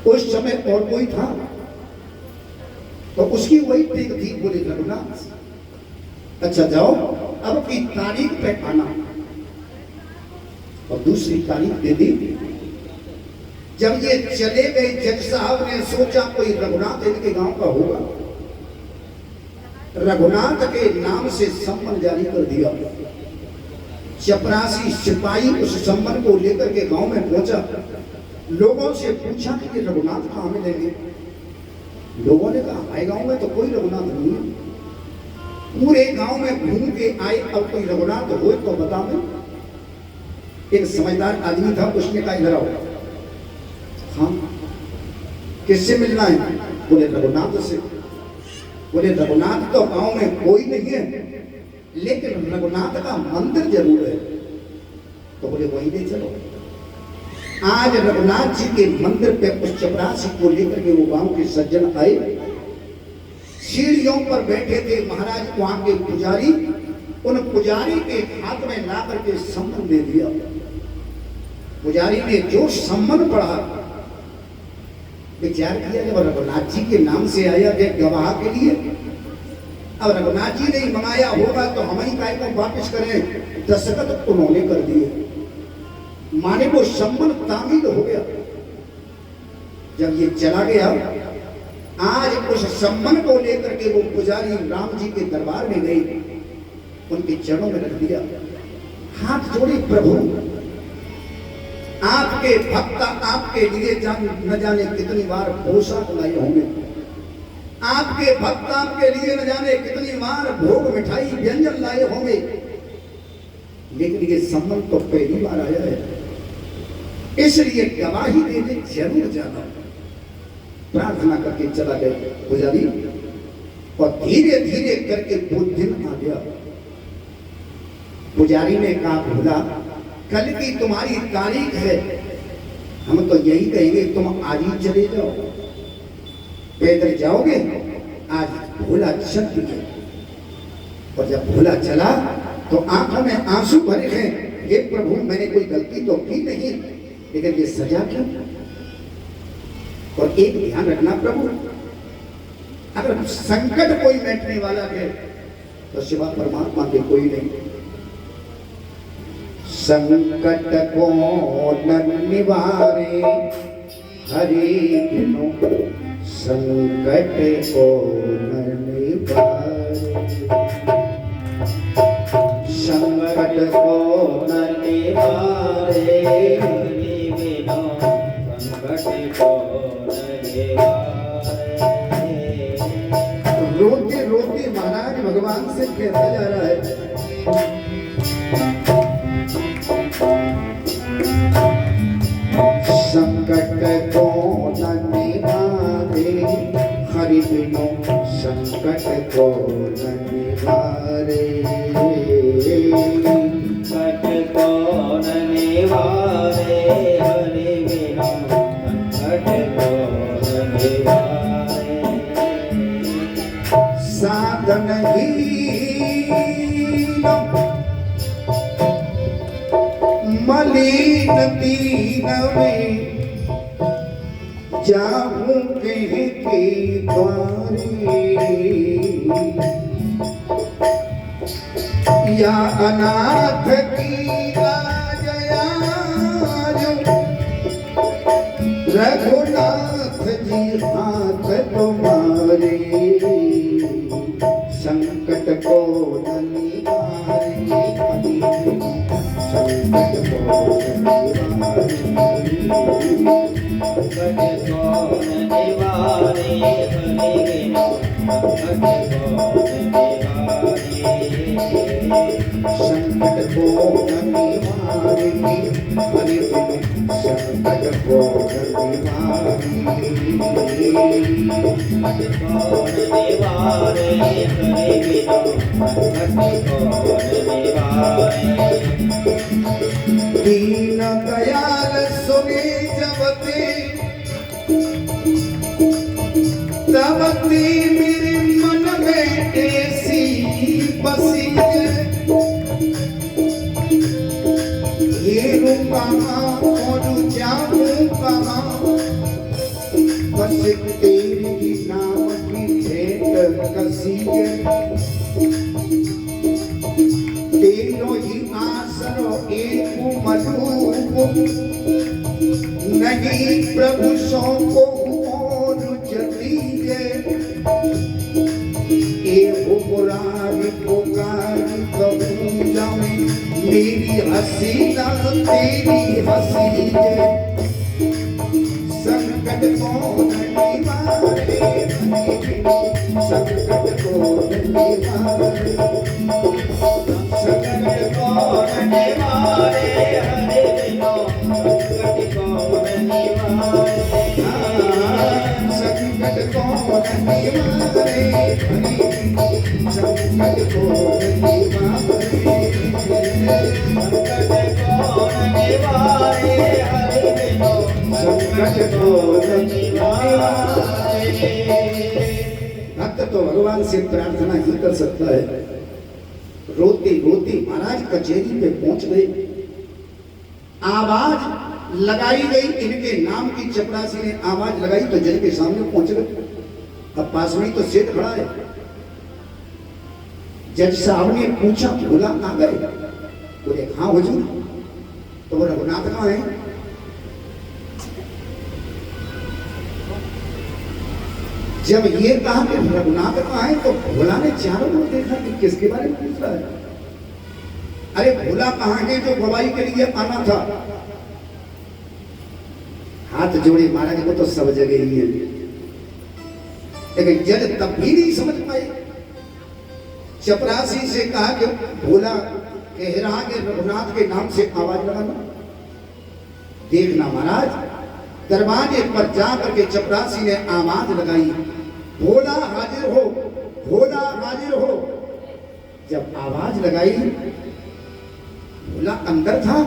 उस समय और कोई था? तो उसकी वही टेक थी। बोले रघुनाथ अच्छा जाओ, अब की तारीख पे आना। और दूसरी तारीख दे दी। जब ये चले गए, जज साहब ने सोचा कोई रघुनाथ इनके गांव का होगा, रघुनाथ के नाम से सम्मन जारी कर दिया। चपरासी सिपाही उस सम्मन को लेकर के गांव में पहुंचा। लोगों से पूछा कि ये रघुनाथ कहां मिलेंगे? लोगों ने कहा हमारे गांव में तो कोई रघुनाथ नहीं है। पूरे गांव में घूम के आए, अब कोई रघुनाथ हो तो बता दो। एक समझदार आदमी था, उसने कहा इधर आओ। हाँ किससे मिलना है? बोले रघुनाथ से। बोले रघुनाथ तो गांव में कोई नहीं है, लेकिन रघुनाथ का मंदिर जरूर है। तो बोले वहीं ले चलो। आज रघुनाथ जी के मंदिर पे उस चपरासी को लेकर के वो गांव के सज्जन आए। सीढ़ियों पर बैठे थे महाराज वहां के पुजारी। उन पुजारी के हाथ में ला करके सम्मन दे दिया। पुजारी ने जो सम्मन पढ़ा, विचार किया जब रघुनाथ जी के नाम से आया एक गवाह के लिए, अब रघुनाथ जी ने ही मंगाया होगा तो हम ही काय को वापिस करें। दस्तखत उन्होंने कर दिए, माने वो सम्मन तामील हो गया। जब ये चला गया, आज उस सम्मन को लेकर के वो पुजारी राम जी के दरबार में गई, उनके चरणों में रख दिया, हाथ जोड़े प्रभु आपके भक्त आपके लिए न जाने कितनी बार पोशाक लाए होंगे, आपके भक्त आपके लिए न जाने कितनी बार भोग मिठाई व्यंजन लाए होंगे, लेकिन ये सम्मन तो पहली बार आया है, इसलिए गवाही देने जरूर जाना। प्रार्थना करके चला गया पुजारी, और धीरे धीरे करके वो दिन आ गया। पुजारी ने कहा भोला कल की तुम्हारी तारीख है, हम तो यही कहेंगे तुम आज ही चले जाओ। पैदल जाओगे? आज भोला चल दिए। और जब भोला चला तो आंखों में आंसू भरे हैं, हे प्रभु मैंने कोई गलती तो की नहीं, लेकिन ये सजा क्यों? और एक ध्यान रखना प्रभु, अगर संकट कोई बैठने वाला है तो सिवा परमात्मा के कोई नहीं। संकट को न निवारे हरि बिनु, संकट को न निवारे, संकट को न निवारे हरि बिनु, संकट को न निवारे। रोते रोते महाराज भगवान से कहता जा रहा है, संकट को न निवारे हरि बिनु, संकट को न निवारे, संकट को न निवारे हरि बिनु, संकट को न निवारे। साधन मलिन दीन में जाऊं के द्वारे, या अनाथ की राजया रघुनाथ जी हाथ तुम्हारे, संकट को न निवारे संकट को संकट को न निवारे हरि बिनु, संकट को न निवारे, संकट को न निवारे हरि बिनु, संकट को न निवारे, हरि बिनु, संकट को न निवारे। दीन दयाल सुने जबते तबते मेरे मन में ऐसी बसी ये रूपा और जाऊं कहाँ बस तेरी नाम की भेंट कसी तेरो ही आसरो एक मलूक नहीं प्रभु सो को और जतीजे ए मुरारी पुकारी कबू जाऊं मेरी हसीना तेरी हसी संकट को निवारे संकट को निवारे संकट को निवारे हरे बिनो संकट को निवारे संकट को निवारे संकट को निवारे भक्त तो भगवान से प्रार्थना ही कर सकता है। रोते रोते महाराज कचहरी पे पहुंच गए। आवाज लगाई गई, इनके नाम की चपरासी ने आवाज लगाई तो जज के सामने पहुंच गए। अब पास में ही तो सेठ खड़ा है। जज साहब ने पूछा भोला आ गए? बोले हाँ हुजूर। तो वो रघुनाथ कहाँ है? जब ये कहा कि रघुनाथ कहाँ है तो भोला ने चारों ओर देखा कि किसके बारे में पूछ रहा है। अरे भोला कहाँ है जो गवाही के लिए आना था? हाथ जोड़े महाराज को तो सब जगह ही है, लेकिन जज तब भी नहीं समझ पाए। चपरासी से कहा कि भोला कह रहा कि रघुनाथ के नाम से आवाज लगाना। देखना महाराज, दरवाजे पर जाकर के चपरासी ने आवाज लगाई, भोला हाजिर हो, भोला हाजिर हो। जब आवाज लगाई, भोला अंदर था,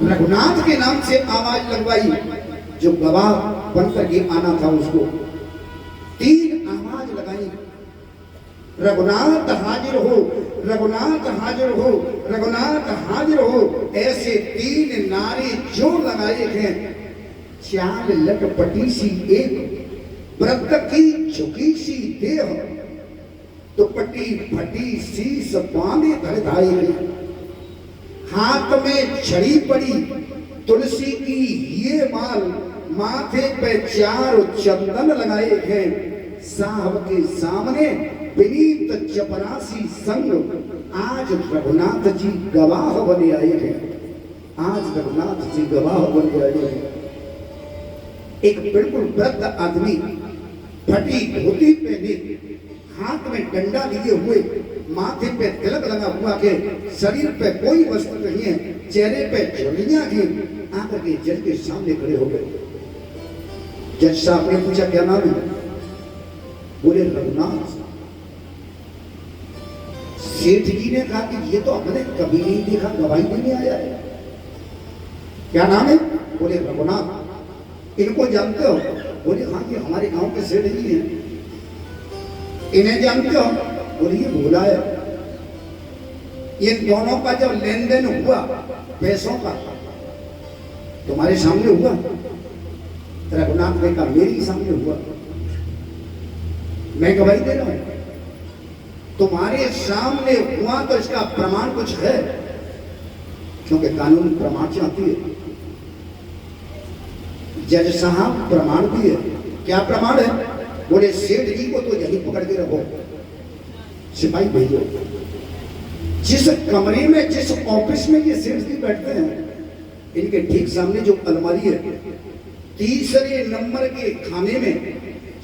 रघुनाथ के नाम से आवाज लगवाई। जो गवाह बनकर के आना था उसको 3 आवाज लगाई, रघुनाथ हाजिर हो, रघुनाथ हाजिर हो, रघुनाथ हाजिर हो। ऐसे 3 नारे जो लगाए हैं, 4 लटपटी सी एक व्रत की झुकी सी देह, दुपट्टी फटी शीस बांधे धड़धाए, हाथ में छड़ी पड़ी तुलसी की ये माल, माथे पे 4 चंदन लगाए हैं। साहब के सामने विनीत चपरासी संग आज रघुनाथ जी गवाह बने आए हैं। आज रघुनाथ जी गवाह बने आए हैं। एक बिल्कुल वृद्ध आदमी फटी धोती पहने, हाथ में डंडा लिए हुए, माथे पे तिलक लगा हुआ के, शरीर पे कोई वस्त्र नहीं है, चेहरे पे झुर्रियां थी, आकर के जज के सामने खड़े हो गए। जज साहब ने पूछा क्या नाम है? बोले रघुनाथ। सेठ जी ने कहा कि ये तो हमने कभी नहीं देखा, गवाही देने आया है। क्या नाम है? बोले रघुनाथ। इनको जानते हो? बोले हाँ, ये हमारे गांव के सेठ जी हैं। इन्हें जानते हो? बोले ये भोला है। ये दोनों का जब लेन देन हुआ पैसों का, तुम्हारे सामने हुआ? रघुनाथ ने कहा मेरे ही सामने हुआ, मैं गवाही दे रहा हूं। तुम्हारे सामने हुआ तो इसका प्रमाण कुछ है, क्योंकि कानून प्रमाण चाहती है। जज साहब प्रमाण भी है। क्या प्रमाण है? बोले सेठ जी को तो यहीं पकड़ के रखो, सिपाही भेजो। जिस कमरे में, जिस ऑफिस में ये सेठ जी बैठते हैं, इनके ठीक सामने जो अलमारी है, 3रे नंबर के खाने में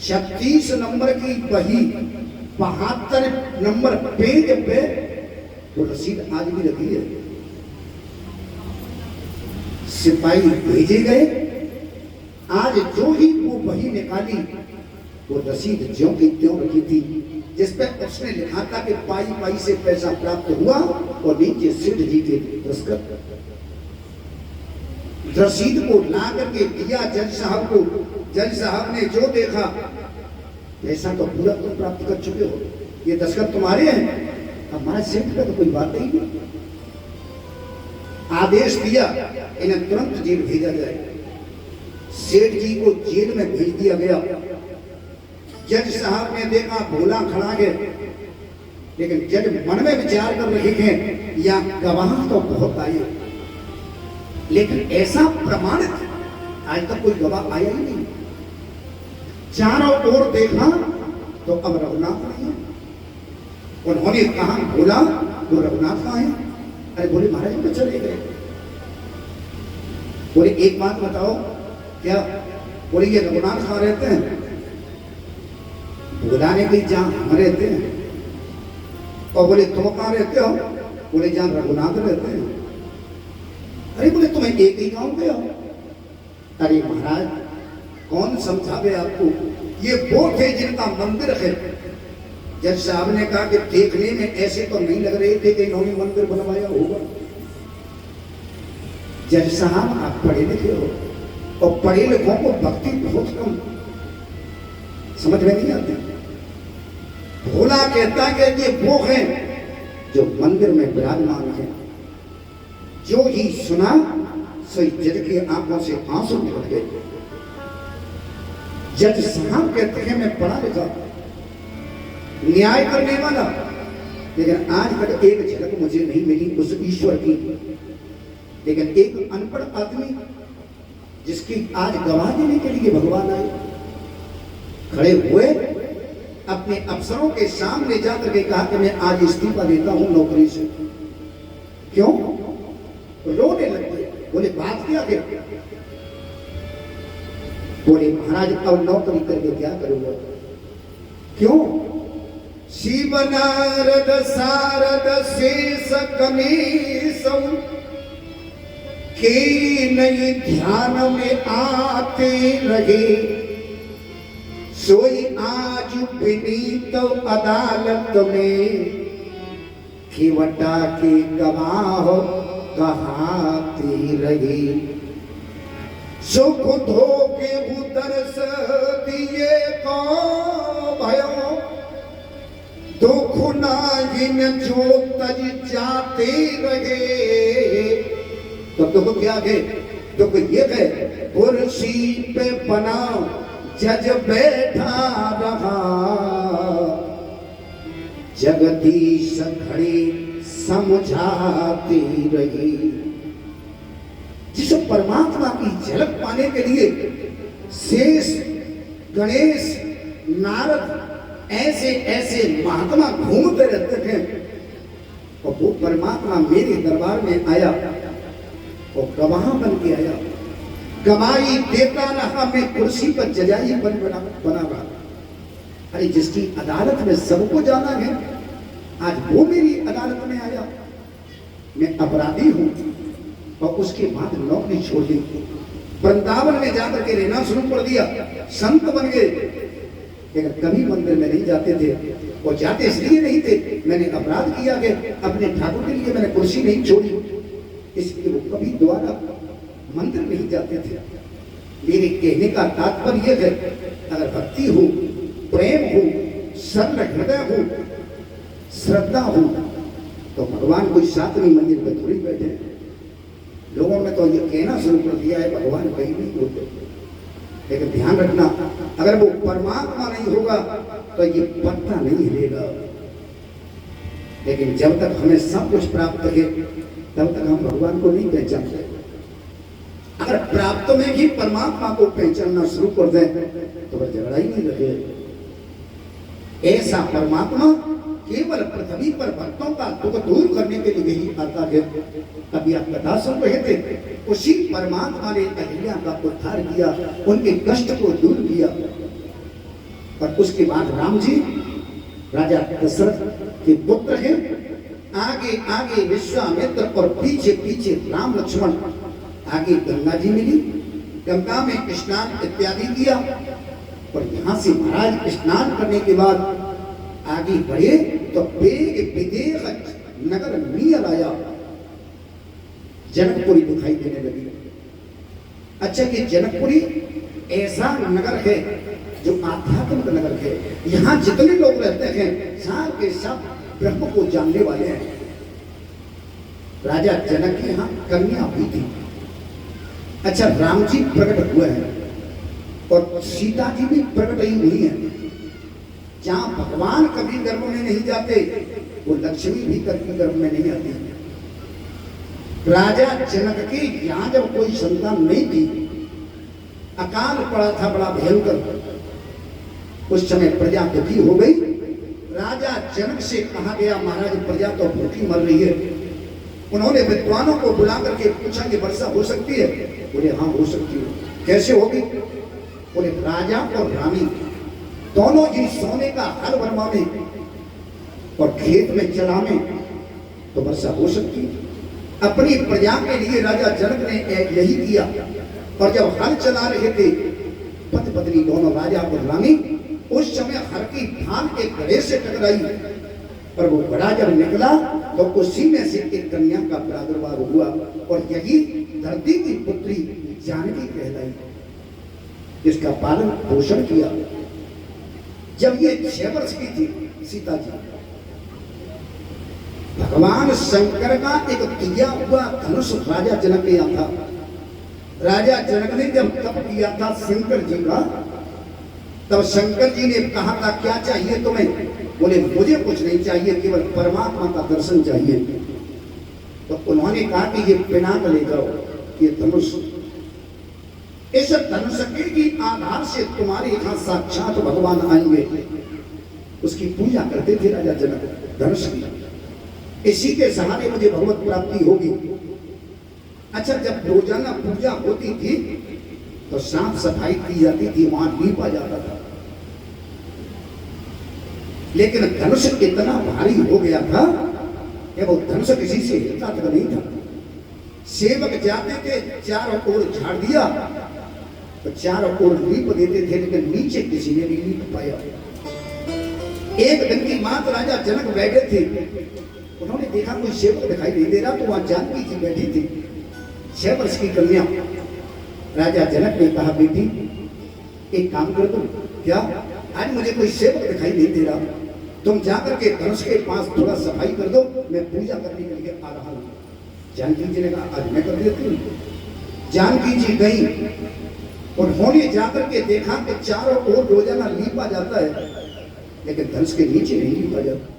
36 नंबर की बही, 72 नंबर पेज पे वो रसीद आज भी रखी है। सिपाही भेजे गए। आज जो ही वो बही निकाली, वो रसीद ज्यों की त्यों रखी थी, जिस पर उसने लिखा था कि पाई पाई से पैसा प्राप्त हुआ, और नीचे सेठ जी के दस्तखत। रसीद को ला करके दिया जज साहब को। जज साहब ने जो देखा, पैसा तो पूरा तुम प्राप्त कर चुके हो, ये दस्तखत तुम्हारे हैं। अब हमारे सेठ का तो कोई बात ही नहीं। आदेश दिया इन्हें तुरंत जेल भेजा जाए। सेठ जी को जेल में भेज दिया गया। जज साहब ने देखा भोला खड़ा है, लेकिन जज मन में विचार कर रहे हैं या गवाह तो बहुत आए, लेकिन ऐसा प्रमाणित आज तक कोई गवाह आया ही नहीं। चारों ओर देखा तो अब रघुनाथ नहीं। उन्होंने कहा भोला तो रघुनाथ कहाँ है? अरे बोले महाराज तो चले गए। बोले एक बात बताओ, क्या? बोले ये रघुनाथ कहाँ रहते हैं? भोला ने कही जहां हम रहते हैं। और बोले तुम कहाँ रहते हो? बोले जहां रघुनाथ रहते हैं। अरे बोले तुम्हें एक ही गांव के हो? अरे महाराज कौन समझावे आपको, ये वो थे जिनका मंदिर है। जज साहब ने कहा कि देखने में ऐसे तो नहीं लग रहे थे कि इन्होंने मंदिर बनवाया होगा। जज साहब आप पढ़े लिखे हो, और पढ़े लिखों को भक्ति बहुत कम समझ में नहीं आती। भोला कहता है कि ये वो है जो मंदिर में विराजमान है। जो ही सुना सही जज की आंखों से आंसू निकल गए। जज साहब कहते हैं मैं पढ़ा लिखा, न्याय करने वाला, लेकिन आज तक एक झलक मुझे नहीं मिली उस ईश्वर की। लेकिन एक अनपढ़ आदमी जिसकी आज गवाह देने के लिए भगवान आए, खड़े हुए अपने अफसरों के सामने जाकर के कहा कि मैं आज इस्तीफा देता हूं नौकरी से। क्यों? रोने लग गए। बोले बात क्या है? बोले महाराज अब नौकरी करके क्या करूंगा? क्यों? शिव नारद सारद शेष कनीस के नई ध्यान में आते रहे, सोई आज विनीत अदालत में खिवटा के गवाह कहाती रही। सुख धोके उदर्श दिए को भयो, दुख नागिन जो तज जाते रहे। तो दुख क्या है? दुख ये है कुर्सी पे बना जज बैठा रहा, जगदीश खड़े समझाती रही। जिस परमात्मा की झलक पाने के लिए शेष गणेश नारद ऐसे ऐसे महात्मा घूमते रहते थे, और वो परमात्मा मेरे दरबार में आया और गवाह बन के आया। गवाही देता रहा, मैं कुर्सी पर जजाई बना रहा। अरे जिसकी अदालत में सबको जाना है, आज वो मेरी अदालत में आया। मैं अपराधी हूं और उसके बाद नौकरी छोड़ दी, वृंदावन में जाकर के रहना शुरू कर दिया, संत बन गए। लेकिन कभी मंदिर में नहीं जाते थे, और जाते इसलिए नहीं थे, मैंने अपराध किया कि अपने ठाकुर के लिए मैंने कुर्सी नहीं छोड़ी, इसलिए वो कभी दोबारा मंदिर नहीं जाते थे। मेरे कहने का तात्पर्य है, अगर भक्ति हो, प्रेम हो, सरल हृदय हो, श्रद्धा हो, तो भगवान कोई सातवीं मंजिल पर थोड़ी बैठे। लोगों ने तो ये कहना शुरू कर दिया है भगवान कहीं नहीं होते, लेकिन ध्यान रखना, अगर वो परमात्मा नहीं होगा तो ये पत्ता नहीं हिलेगा। लेकिन जब तक हमें सब कुछ प्राप्त है, तब तक हम भगवान को नहीं पहचानते। अगर प्राप्त में भी परमात्मा को पहचानना शुरू कर दें तो वह झगड़ा ही नहीं रहे। ऐसा परमात्मा केवल पृथ्वी पर भक्तों का दुख दूर करने के लिए ही आता है। अभी आप कथा सुन रहे थे, उसी परमात्मा ने अहिल्या का उद्धार किया, उनके कष्ट को दूर किया। और उसके बाद राम जी राजा दशरथ के पुत्र हैं, आगे आगे विश्वामित्र और पीछे पीछे राम लक्ष्मण। आगे गंगा जी मिली, गंगा में स्नान इत्यादि किया, और यहाँ से महाराज स्नान करने के बाद आगे बढ़े तो बेग विदेह नगर नियर आया, जनकपुरी दिखाई देने लगी। अच्छा कि जनकपुरी ऐसा नगर है जो आध्यात्मिक नगर है, यहाँ जितने लोग रहते हैं सार के सब ब्रह्म को जानने वाले हैं। राजा जनक के यहाँ कन्या हुई थी। अच्छा, राम जी प्रकट हुए हैं और सीता जी भी प्रकट ही हुई हैं। जहां भगवान कभी गर्भ में नहीं जाते, वो लक्ष्मी भी कभी गर्भ में नहीं आती। राजा जनक के यहाँ जब कोई संतान नहीं थी, अकाल पड़ा था बड़ा भयंकर, उस समय प्रजा दुखी हो गई। राजा जनक से कहा गया, महाराज प्रजा तो भूखी मर रही है। उन्होंने विद्वानों को बुला करके पूछा कि वर्षा हो सकती है? बोले हाँ हो सकती है। कैसे होगी? बोले राजा और रानी दोनों ही सोने का हल बनवावे और खेत में चलावे तो वर्षा हो सकती है। अपनी प्रजा के लिए राजा जनक ने यही किया। और जब हल चला रहे थे, पति पत्नी दोनों राजा और रानी उस समय हर की धान के गड़े से टकराई और वो गड़ा जब निकला तो उसी में से एक कन्या का प्रादुर्भाव हुआ और यही धरती की पुत्री जानकी कहलाई, जिसका पालन पोषण किया। जब ये 6 वर्ष की थी सीता जी, भगवान शंकर का एक दिया हुआ धनुष राजा जनक के यहाँ था। राजा जनक ने जब तप किया था शंकर जी का, तब शंकर जी ने कहा था क्या चाहिए तुम्हें? बोले मुझे कुछ नहीं चाहिए, केवल परमात्मा का दर्शन चाहिए। तो उन्होंने कहा कि ये पिनाक ले जाओ, ये धनुष, इस धनुष के आधार से तुम्हारे यहाँ साक्षात भगवान आएंगे। उसकी पूजा करते थे राजा जनक धनुष की, इसी के सहारे मुझे भगवत प्राप्ति होगी। अच्छा, जब रोजाना पूजा होती थी तो साफ सफाई की जाती थी, वहां लीपा जाता था। लेकिन धनुष इतना भारी हो गया था कि वो धनुष किसी से हिलता तक नहीं था। सेवक जाते थे, चारों ओर झाड़ दिया तो चारों ओर लीप देते थे, लेकिन नीचे किसी ने नहीं लीप पाया। एक दिन की बात, राजा जनक बैठे थे, उन्होंने देखा कोई सेवक दिखाई नहीं दे रहा, तो वहां जानकी जी बैठी थी, 6 वर्ष की कन्या। राजा जनक ने कहा बेटी एक काम कर दो, क्या? आज मुझे कोई सेवक दिखाई नहीं दे रहा, तुम जाकर के धनुष के पास थोड़ा सफाई कर दो, मैं पूजा करने के लिए आ रहा हूं। जानकी जी ने कहा आज मैं कर देती हूँ। जानकी जी गई, उन्होंने जाकर के देखा कि चारों ओर रोजाना लीपा जाता है, लेकिन धनुष के नीचे नहीं लीपा जाता।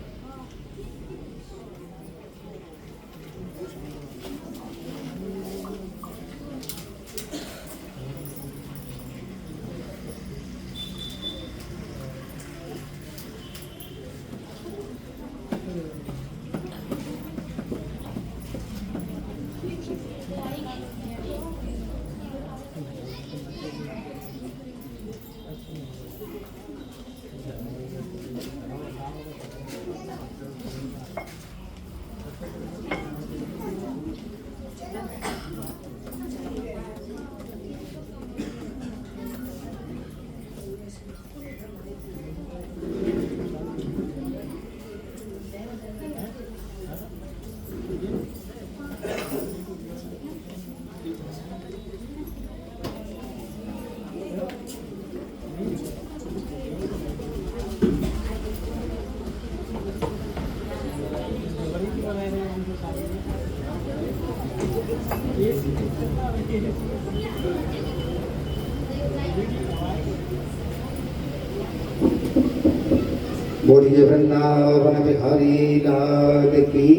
बोलिए वृंदावन बिहारी लाल की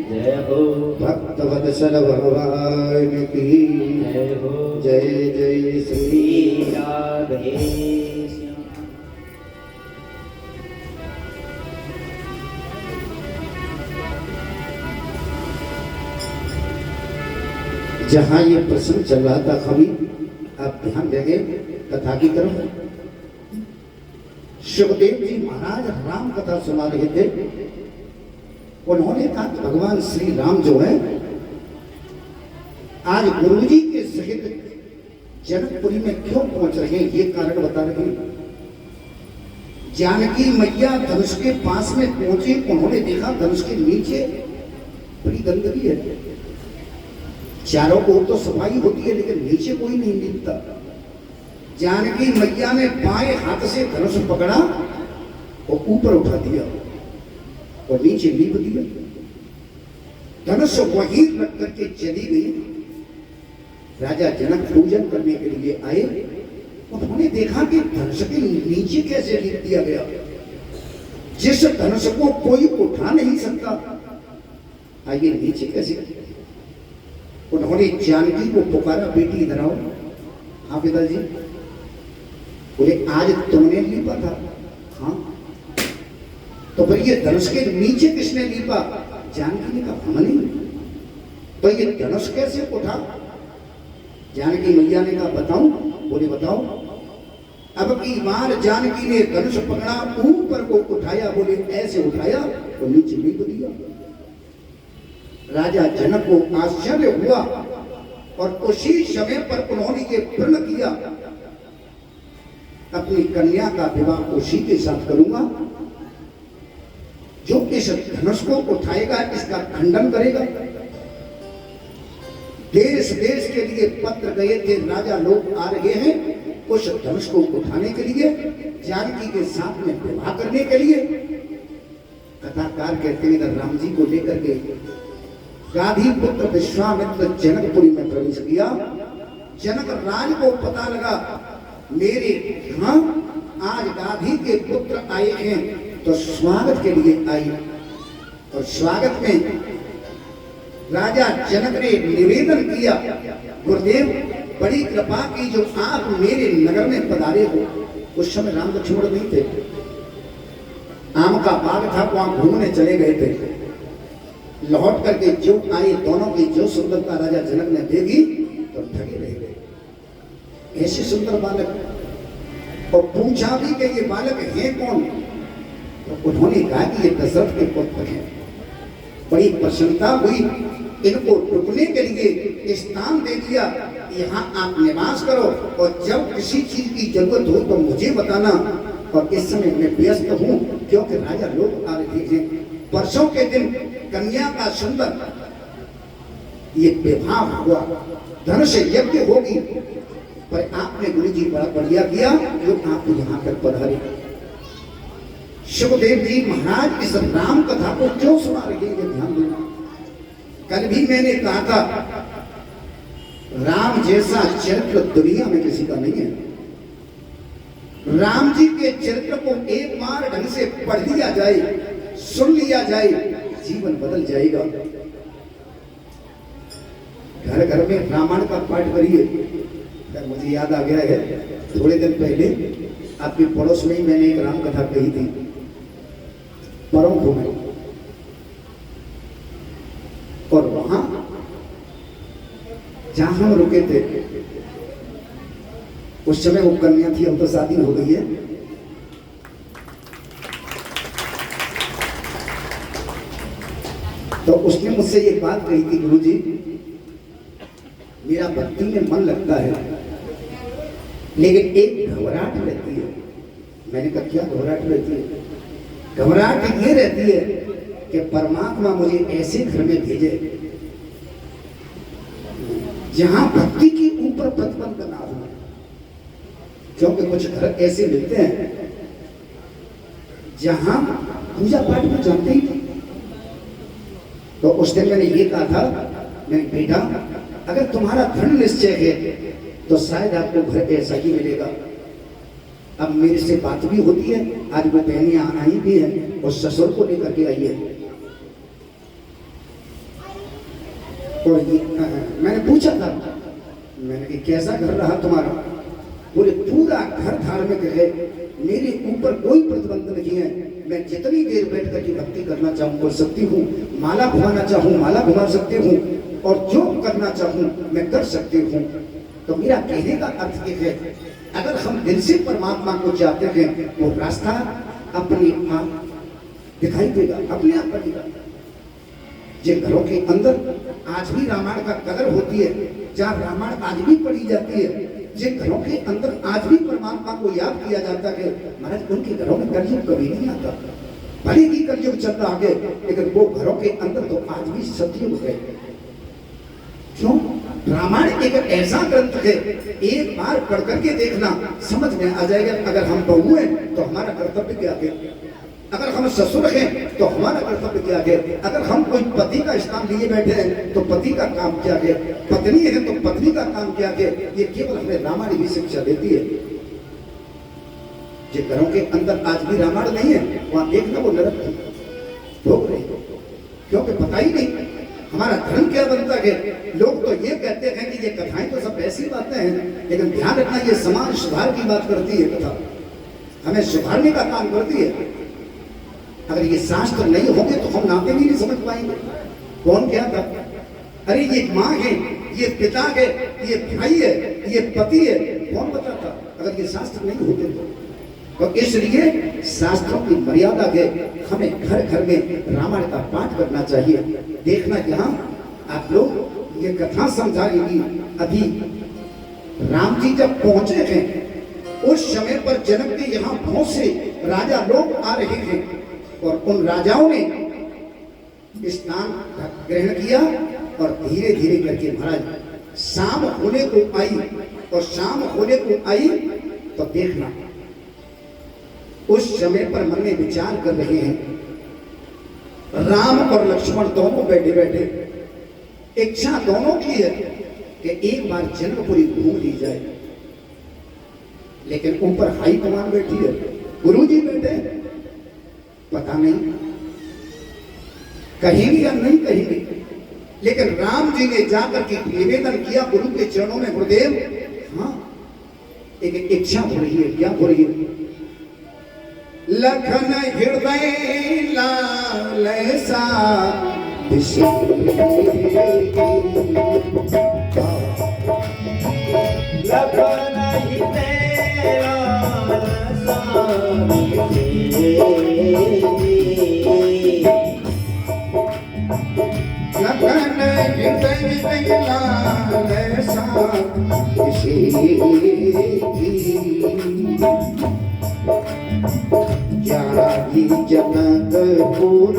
जय हो, भक्तवत्सल भगवान की जय हो, जय जय श्री श्री राधे श्याम। जहाँ ये प्रसंग चल रहा था कवि, आप ध्यान देंगे कथा की तरफ। सुखदेव जी महाराज राम कथा सुना रहे थे। उन्होंने कहा कि भगवान श्री राम जो है आज गुरुजी के सहित जनकपुरी में क्यों पहुंच रहे हैं, ये कारण बता रहे हैं। जानकी मैया धनुष के पास में पहुंचे, उन्होंने देखा धनुष के नीचे बड़ी गंदगी है। चारों ओर तो सफाई होती है, लेकिन नीचे कोई नहीं दिखता। जानकी मैया ने बाएं हाथ से धनुष पकड़ा और ऊपर उठा दिया और नीचे लीप दिया। धनुष वहीं रख करके चली गई। राजा जनक पूजन करने के लिए आए। उन्होंने देखा कि धनुष के नीचे कैसे लीप दिया गया। जिस धनुष को कोई उठा नहीं सकता, आइए नीचे कैसे। उन्होंने जानकी को पुकारा, बेटी इधर आओ। हाँ पिताजी। बोले आज तुमने लीपा था? हाँ। तो फिर ये धनुष के नीचे किसने लीपा? जानकी ने कहा हम नहीं। तो ये धनुष कैसे उठा? जानकी मैया ने कहा बताऊं? बोले बताओ। अब की बार जानकी ने धनुष पकड़ा, ऊपर को उठाया। बोले ऐसे उठाया तो नीचे लीप दिया। राजा जनक को आश्चर्य हुआ और उसी समय पर उन्होंने ये प्रण किया, अपनी कन्या का विवाह उसी के साथ करूंगा जो इस धनुष को उठाएगा, इसका खंडन करेगा। देश देश के लिए पत्र गए थे, राजा लोग आ रहे हैं उस धनुष को उठाने के लिए, जानकी के साथ में विवाह करने के लिए। कथाकार कहते हैं राम जी को लेकर के गाधी पुत्र विश्वामित्र जनकपुरी में प्रवेश किया। जनक राज को पता लगा मेरे यहाँ आज गाधी के पुत्र आए हैं, तो स्वागत के लिए आई। और स्वागत में राजा जनक ने निवेदन किया, गुरुदेव बड़ी कृपा की जो आप मेरे नगर में पधारे हो। उस समय राम लक्ष्मण नहीं थे, आम का बाग था, वहां घूमने चले गए थे। लौट करके जो आए, दोनों की जो सुंदरता राजा जनक ने देखी तो ठगे रह गए। ऐसे सुंदर बालक। और पूछा भी कि ये बालक है कौन? तो उन्होंने कहा कि ये दशरथ के पुत्र हैं। बड़ी प्रसन्नता हुई। इनको रुकने के लिए स्थान दे दिया, यहाँ आप निवास करो और जब किसी चीज की जरूरत हो तो मुझे बताना। और इस समय मैं व्यस्त हूँ क्योंकि राजा लोग आ रहे हैं। वर्षों के दिन कन्या का सुंदर ये विवाह हुआ, धनुष यज्ञ होगी। पर आपने गुरु जी बड़ा बढ़िया किया जो आप यहाँ पर पधारे। सुखदेव जी महाराज इस राम कथा को क्यों सुना रहे हैं, ध्यान देना। कल भी मैंने कहा था राम जैसा चरित्र दुनिया में किसी का नहीं है। राम जी के चरित्र को एक बार ढंग से पढ़ लिया जाए, सुन लिया जाए, जीवन बदल जाएगा। घर घर में रामायण का पाठ करिए। मुझे याद आ गया है, थोड़े दिन पहले आपके पड़ोस में ही मैंने एक राम कथा कही थी, परमपुर में। और वहां जहां हम रुके थे उस समय वो कन्या थी, अब तो शादी हो गई है। तो उसने मुझसे ये बात कही थी, गुरुजी मेरा भक्ति में मन लगता है लेकिन एक घबराहट रहती है। मैंने कहा क्या घबराहट रहती है? घबराहट ये रहती है कि परमात्मा मुझे ऐसे घर में भेजे जहां भक्ति की ऊपर प्रतिबंध ना हो। क्योंकि कुछ घर ऐसे मिलते हैं जहां पूजा पाठ में जानते ही नहीं। तो उस दिन मैंने ये कहा था, मैंने बेटा अगर तुम्हारा दृढ़ निश्चय है तो शायद आपको घर ऐसा ही मिलेगा। अब मेरे से बात भी होती है, आज वो बहनियां आई भी है और ससुर को लेकर के आई है। और ये मैंने पूछा था, मैंने कि कैसा घर रहा तुम्हारा? बोले पूरा घर धार्मिक है, मेरे ऊपर कोई प्रतिबंध नहीं है। मैं जितनी देर बैठ करके भक्ति करना चाहूँ कर सकती हूँ, माला घुमाना चाहूँ माला घुमा सकती हूँ, और जो करना चाहूँ मैं कर सकती हूँ। तो मेरा कहने का अर्थ ये है, अगर हम दिल से परमात्मा को चाहते हैं वो रास्ता अपने आप दिखाई देगा, अपने आप बनेगा। जिन घरों के अंदर आज भी रामायण का कदर होती है, जहाँ रामायण आज भी पढ़ी जाती है, जिन घरों के अंदर आज भी परमात्मा को याद किया जाता है, महाराज उनके घरों में कलयुग कभी नहीं आता। भले ही कलयुग चलता आगे, लेकिन वो घरों के अंदर तो आज भी सतयुग है। क्यों? रामायण एक ऐसा ग्रंथ है, एक बार पढ़ करके देखना समझ में आ जाएगा। अगर हम बहू हैं तो हमारा कर्तव्य क्या है, अगर हम ससुर हैं तो हमारा कर्तव्य क्या है, अगर हम कोई पति का स्थान लिए बैठे हैं तो पति का काम क्या है, पत्नी है तो पत्नी का काम क्या है। ये केवल हमें रामायण ही शिक्षा देती है। जिन घरों के अंदर आज भी रामायण नहीं है वहां देखना वो नरक भोग रहे, क्योंकि पता ही नहीं हमारा धर्म क्या बनता है। लोग तो ये कहते हैं कि ये कथाएं तो सब ऐसी बातें हैं, लेकिन ध्यान रखना ये समाज सुधार की बात करती है, कथा हमें सुधारने का काम करती है। अगर ये शास्त्र नहीं होंगे तो हम नाते भी नहीं समझ पाएंगे कौन क्या था। अरे ये माँ है, ये पिता है, ये भाई है, ये पति है, कौन बताता अगर ये शास्त्र नहीं होते तो इसलिए शास्त्रों की मर्यादा है। हमें घर घर में रामायण का पाठ करना चाहिए। देखना यहाँ आप लोग ये कथा समझाएंगी। अभी राम जी जब पहुंचे हैं उस समय पर जनक के यहाँ बहुत से राजा लोग आ रहे हैं और उन राजाओं ने स्नान ग्रहण किया और धीरे धीरे करके महाराज शाम होने को आई, और शाम होने को आई तो देखना उस समय पर मन में विचार कर रहे हैं। राम और लक्ष्मण दोनों बैठे बैठे इच्छा दोनों की है कि एक बार जनकपुरी घूम ली जाए, लेकिन ऊपर हाई कमान बैठी है, गुरु जी बैठे, पता नहीं कहेंगे या नहीं कहेंगे। लेकिन राम जी ने जाकर के निवेदन किया गुरु के चरणों में, गुरुदेव हाँ एक इच्छा हो रही है। क्या हो रही है? लखन हृदय लाल सा लखन हृदय लाल सा लखन हृदय लाल सा जागी जनकपुर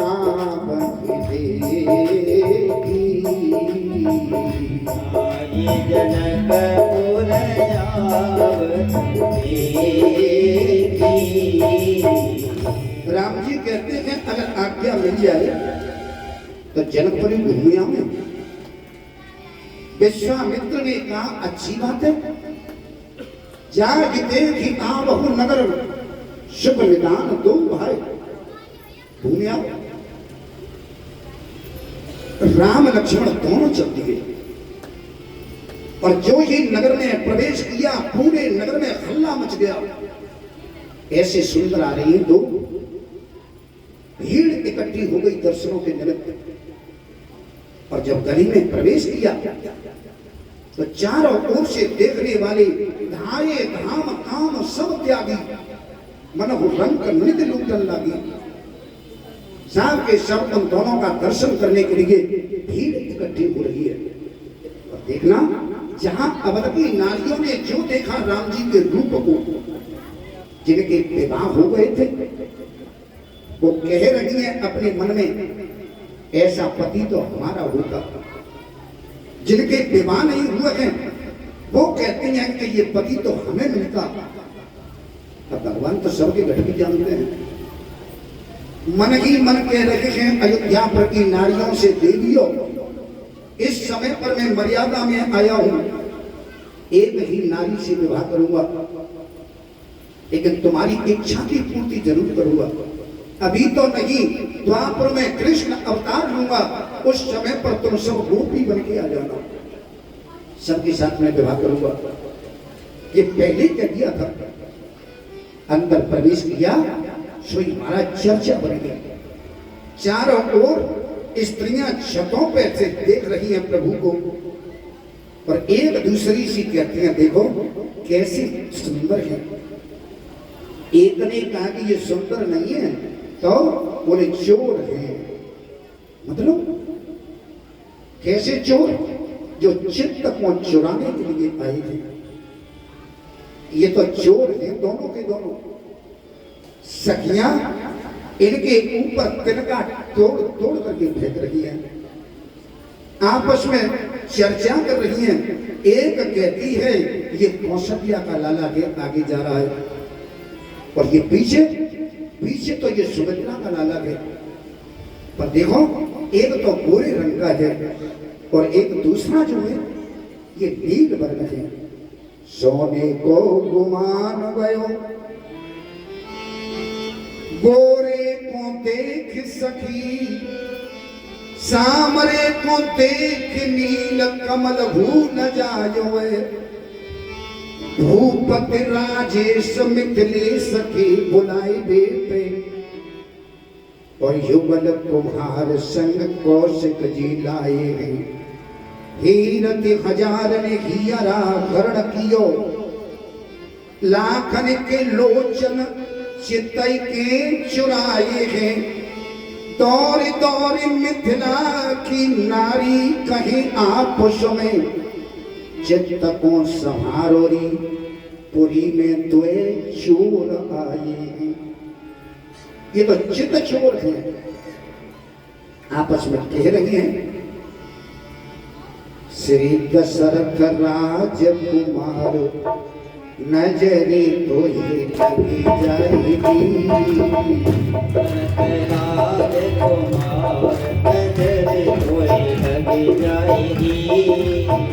आवहि देगी, जागी जनकपुर आवहि देगी। राम जी कहते हैं अगर आज्ञा मिल जाए तो जनकपुरी घूमिया में। विश्वामित्र ने कहा अच्छी बात है, जाग देखी आवहु नगर शुभ निदान दो भाई, घूमिया। राम लक्ष्मण दोनों चल दिए और जो ही नगर में प्रवेश किया पूरे नगर में हल्ला मच गया। ऐसे सुंदर आ रही दो, भीड़ इकट्ठी हो गई दर्शनों के निमित्त। और जब गली में प्रवेश किया तो चारों ओर से देखने वाले धाये धाम काम सब त्यागी मन रंग नृत्य लूटन लगी। शाम के सब उन दोनों का दर्शन करने के लिए भीड़ इकट्ठी हो रही है। और देखना जहां अवध की नारियों ने जो देखा राम जी के रूप को, जिनके विवाह हो गए थे, वो कह रही है अपने मन में ऐसा पति तो हमारा होता। जिनके विवाह नहीं हुए हैं वो कहते हैं कि ये पति तो हमें मिलता। अब भगवान तो सबके घट भी जानते हैं। मन ही मन कह रहे हैं अयोध्या पर की नारियों से देवियों, इस समय पर मैं मर्यादा में आया हूं, एक ही नारी से विवाह करूंगा, लेकिन तुम्हारी इच्छा की पूर्ति जरूर करूंगा। अभी तो नहीं, द्वापर में कृष्ण अवतार लूंगा, उस समय पर तुम सब गोपी बन के आ जाना, सबके साथ में विवाह करूंगा। ये पहले कह दिया था। अंदर प्रवेश किया, सोई महाराज चर्चा बन गया। चारों ओर स्त्रियां छतों पे से देख रही हैं प्रभु को और एक दूसरी सी कहती हैं देखो कैसी सुंदर है। एक ने कहा कि ये सुंदर नहीं है तो बोले चोर है। मतलब कैसे चोर? जो चित्त को चुराने के लिए आए थे। ये तो चोर हैं दोनों के दोनों। सखियां इनके ऊपर तिनका तोड़ तोड़ करके फेंक रही है। आपस में चर्चा कर रही हैं। एक कहती है ये कौशल्या का लाला के आगे जा रहा है, और ये पीछे पीछे तो ये सुभद्रा का लाला है। पर देखो एक तो गोरे रंग का है और एक दूसरा जो है ये नील वर्ण है। सोने को गुमान गयो गोरे को देख सखी, सामरे को देख नील कमल भूल जायो। भूपति राजेश मिथिलेश के बुलाए बेटे, और युगल कुम्हार संग कौशिक जी लाए हैं। हीरति हजार ने हियरा भरण कियो, लाखन के लोचन चितई के चुराए हैं। दौर दौर मिथिला की नारी कहीं आपस में, चित्त को संहारोरी पुरी में तुए चोर आए हैं। ये तो चित्त चोर है, आपस में कह रही हैं। श्री दशरथ राजकुमार नजरे तो ही लगी जाएगी।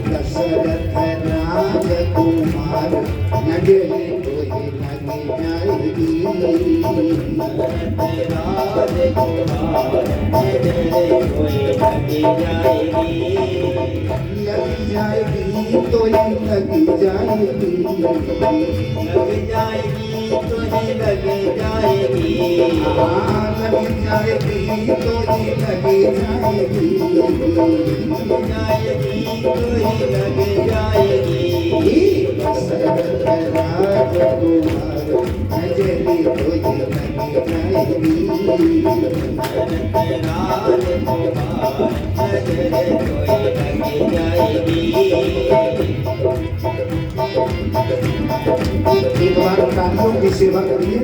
दशरथ राजकुमार नजरे तो ही लगी जाएगी। लगी जाएगी तो ही लगी जाएगी। लग जाएगी तो ही लग जाएगी। हाँ लगी जाएगी तो ही लगी जाएगी। लग जाएगी तो ही लग जाएगी। दशरथ राजकुमार नजरे तो ही लगी जाएगी। राजकुमार नजरे तो ही लग जाएगी। एक बार तालियों की सेवा करिए,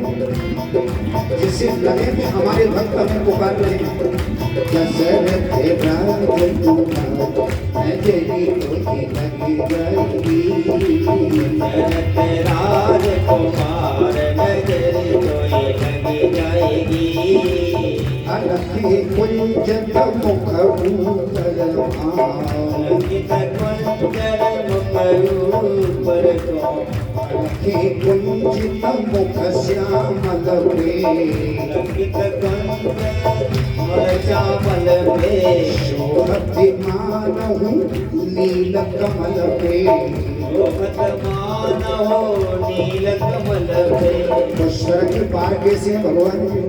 जिससे लगे कि हमारे भक्त हमें पुकार रहे हैं। दशरथ राजकुमार नजरे तो ही लगी जाएगी। राजकुमार नजरे तो ही लग जाएगी। अलखे कुंज मुख ऊपर अलखे कुंजित मुख श्यामल पे शोभति मानहु नील कमल पे। तो स्वर्ग पार कैसे भगवान जी?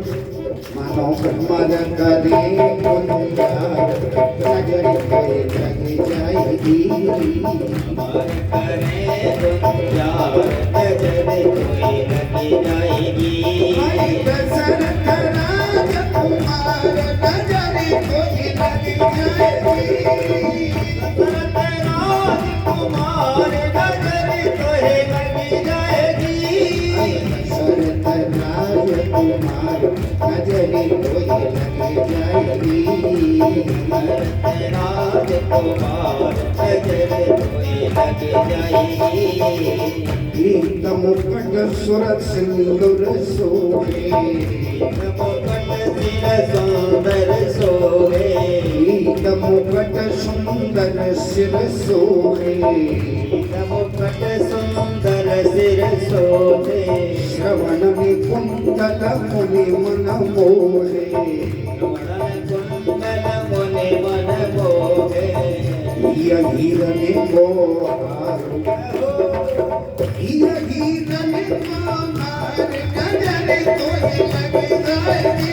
मानो कमल करे गुंजार नजर पे लगी जाएगी। दशरथ राजकुमार नजर तो ही लगी जाएगी। दशरथ राजकुमार नजरे तो ही लगी जाएगी। गीत मुकुट सुरत सिंदूर सोहे। गीत मुकुट सुंदर सिर सोहे। श्रवण में कुंडल मुनि मन मोहे। यही रने को यही रने को मार नजर तो ही लग जाएगी।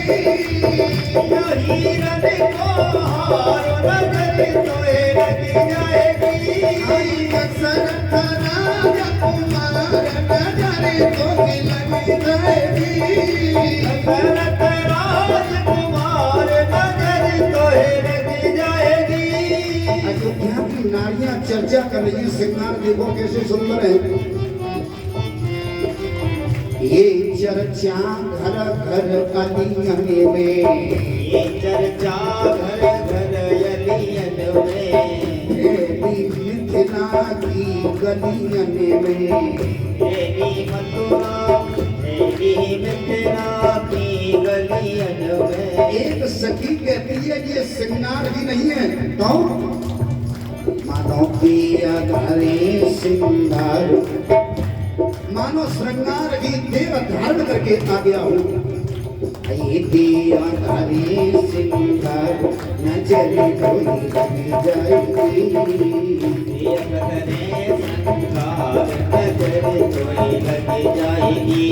यही रने को हार नजर तो ही लग जाएगी। दशरथ राजकुमार नजर तो ही लग जाएगी। दशरथ राजकुमार नजर तो ही लग जाएगी। अयोध्या की नारियां चर्चा कर रही है, श्रृंगार देखो कैसे सुंदर है। ये चर्चा घर घर अलियन में, ये चर्चा घर घर अलियन में। सखी कहती है ये श्रृंगार भी नहीं है तो मानो किया धारे श्रृंगार, मानो श्रृंगार भी देव धारण करके आ गया हूँ। ये दिया धारे श्रृंगार नजर कोई लग जाएगी,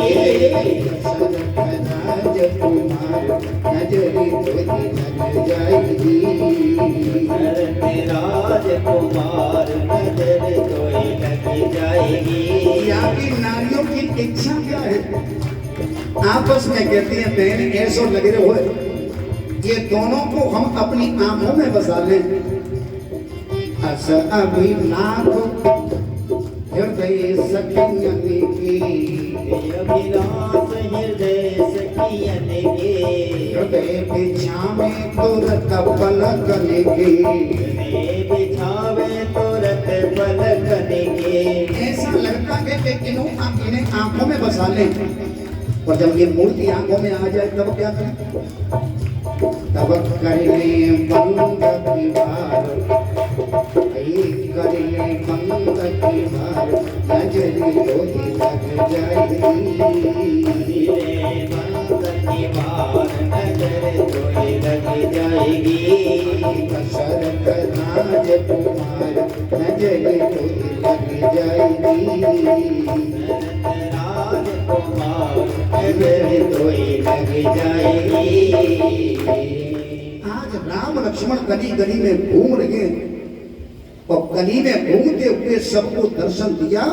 राजकुमार नजर कोई लग जाएगी, राजकुमार नजर कोई लग जाएगी। यहाँ की नारियों की इच्छा क्या है? आपस में कहती हैं बहन ऐसो लगे रहे हो, ये दोनों को हम अपनी आंखों में बसा लें। अस अभिनाभ हृदय सखियन की, अभिलाष हृदय सखियन के, हृदय बिछावे तुरत पलकन के, बिछावे तुरत पलकन के। ऐसा लगता है कि इन्हें आंखों में बसा लें। और जब ये मूर्ति आंखों में आ जाए तब क्या करें? तब करें बंद की बार, करें बंद की बार नजर कोई लग जाएगी, बंद की बार नजर कोई लग जाएगी। दशरथ राजकुमार नजर कोई लग जाएगी, राजकुमार नजर कोई लग जाएगी। आज राम लक्ष्मण गली गली में घूम रहे हैं और गली में घूमते हुए सबको दर्शन दिया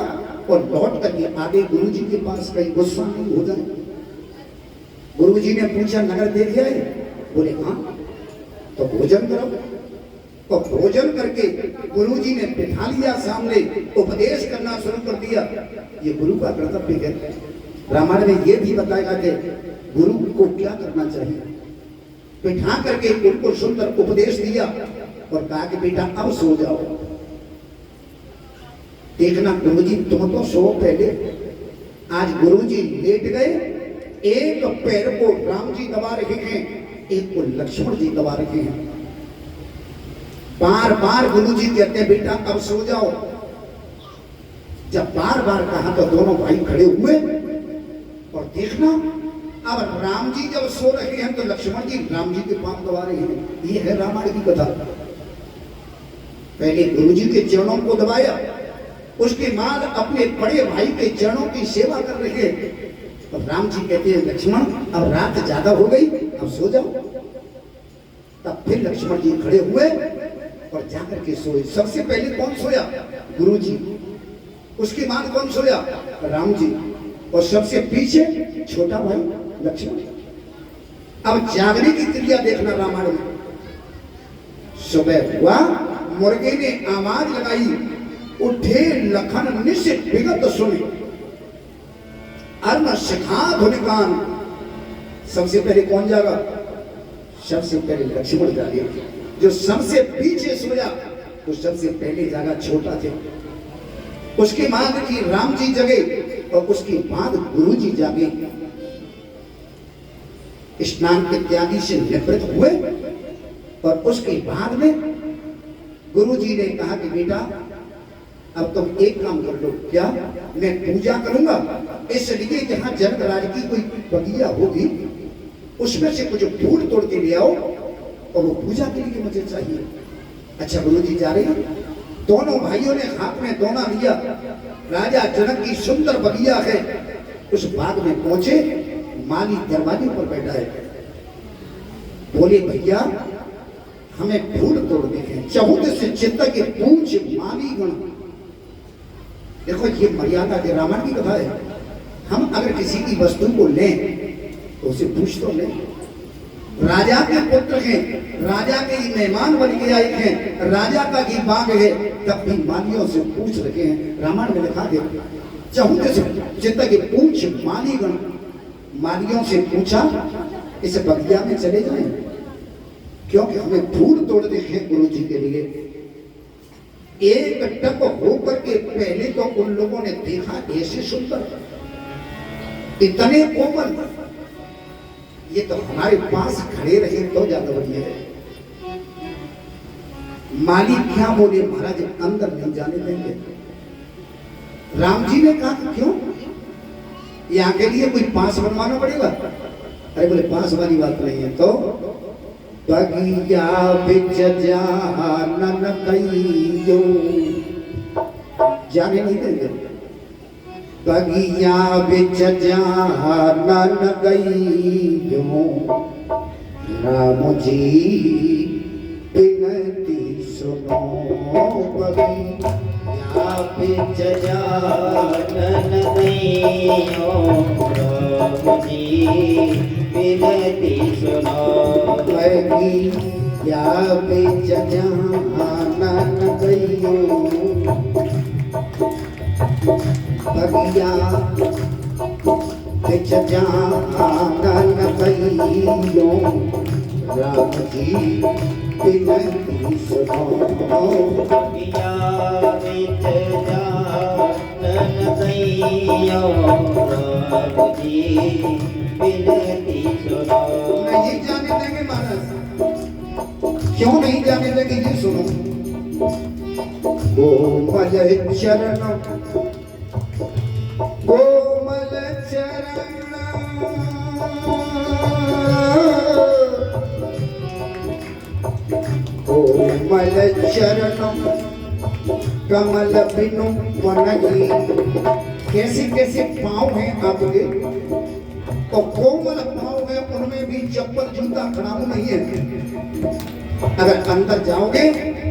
और लौट करके आगे गुरुजी के पास कहीं गुस्सा नहीं हो जाए। गुरुजी ने पूछा नगर देख आए? बोले हाँ। तो भोजन करो। तो भोजन करके गुरुजी ने बिठा लिया सामने, उपदेश करना शुरू कर दिया। ये गुरु का कर्तव्य है। रामायण में ये भी बताया कि गुरु को क्या करना चाहिए। बिठा करके उनको सुंदर उपदेश दिया और कहा कि बेटा अब सो जाओ। देखना गुरुजी तुम तो सो पहले। आज गुरुजी लेट गए, एक पैर को राम जी दबा रहे हैं, एक को लक्ष्मण जी दबा रहे हैं। बार बार गुरुजी कहते हैं बेटा अब सो जाओ। जब बार बार कहा तो दोनों भाई खड़े हुए और देखना अब राम जी जब सो रहे हैं तो लक्ष्मण जी राम जी के पांव दबा रहे हैं। ये है रामायण की कथा। पहले गुरुजी के चरणों को दबाया, उसके बाद अपने बड़े भाई के चरणों की सेवा कर रहे हैं। और राम जी कहते हैं लक्ष्मण अब रात ज्यादा हो गई, अब सो जाओ। तब फिर लक्ष्मण जी खड़े हुए और जाकर के सोए। सबसे पहले कौन सोया? गुरुजी। उसके बाद कौन सोया? राम जी। और सबसे पीछे छोटा भाई लक्ष्मण। अब जागने की क्रिया देखना रामायण में। सुबह हुआ, मुर्गे ने आवाज लगाई, उठे लखन निश्चित विगत सुने, अर्ण शिखा धुनिकान। सबसे पहले कौन जागा? सबसे पहले लक्ष्मण जागे। जो सबसे पीछे सोया तो सबसे पहले जागा छोटा थे। उसके बाद की राम जी जगे और उसके बाद गुरु जी जागे। स्नान इत्यादि से निवृत्त हुए और उसके बाद में गुरु जी ने कहा कि बेटा अब तुम एक काम कर लो। क्या? मैं पूजा करूंगा, इसलिए जहां जनक राज की कोई बगिया होगी उसमें से कुछ फूल तोड़ के ले आओ और वो पूजा के लिए मुझे चाहिए। अच्छा गुरु जी जा रहे हैं। दोनों भाइयों ने हाथ में दोना लिया। राजा जनक की सुंदर बगिया है, उस बाग में पहुंचे। माली दरवाजे पर बैठा है। बोले भैया हमें फूल तोड़ने हैं, चहुत से चित्त के पूछ माली गण। देखो ये मर्यादा के रामायण की कथा है। हम अगर किसी की वस्तु को लें तो उसे पूछ तो लें। राजा के पुत्र हैं, राजा के मेहमान बन के आए हैं, राजा का ही बाग है, तब भी मालियों से पूछ रखे हैं। रामायण में लिखा है चहुत से चित्त के पूछ माली गण। मालियों से पूछा इस बगिया में चले जाएं क्योंकि हमें फूल तोड़ने हैं गुरु जी के लिए। एक टक होकर के पहले तो उन लोगों ने देखा ऐसे सुंदर, इतने कोमल, ये तो हमारे पास खड़े रहे तो ज्यादा बढ़िया है। माली क्या बोले, महाराज अंदर नहीं जाने देंगे। राम जी ने कहा कि क्यों, यहाँ के लिए कोई पास बनवाना पड़ेगा? अरे बोले पास वाली बात नहीं है। तो बगिया बिच जानन कइयो, जाने नहीं देंगे। बगिया बिच जानन कइयो, राम जी बिनती सुनो। बगिया बिच जानन कइयो, राम जी बिनती सुनो। बगिया बिच जानन कइयो, बगिया बिच जानन कइयो, राम जी बिनती सुनो। बगिया बिच जानन कइयो, राम जी बिनती सुनो। नहीं जाने देंगे महाराज। क्यों नहीं जाने देंगे, ये सुनो। कोमल चरण, कोमल चरण, कोमल चरण कमल बिनु वनही। कैसे कैसे पाँव हैं आपके, और कोमल पाँव है, उनमें भी चप्पल जूता खड़ाऊ नहीं है। अगर अंदर जाओगे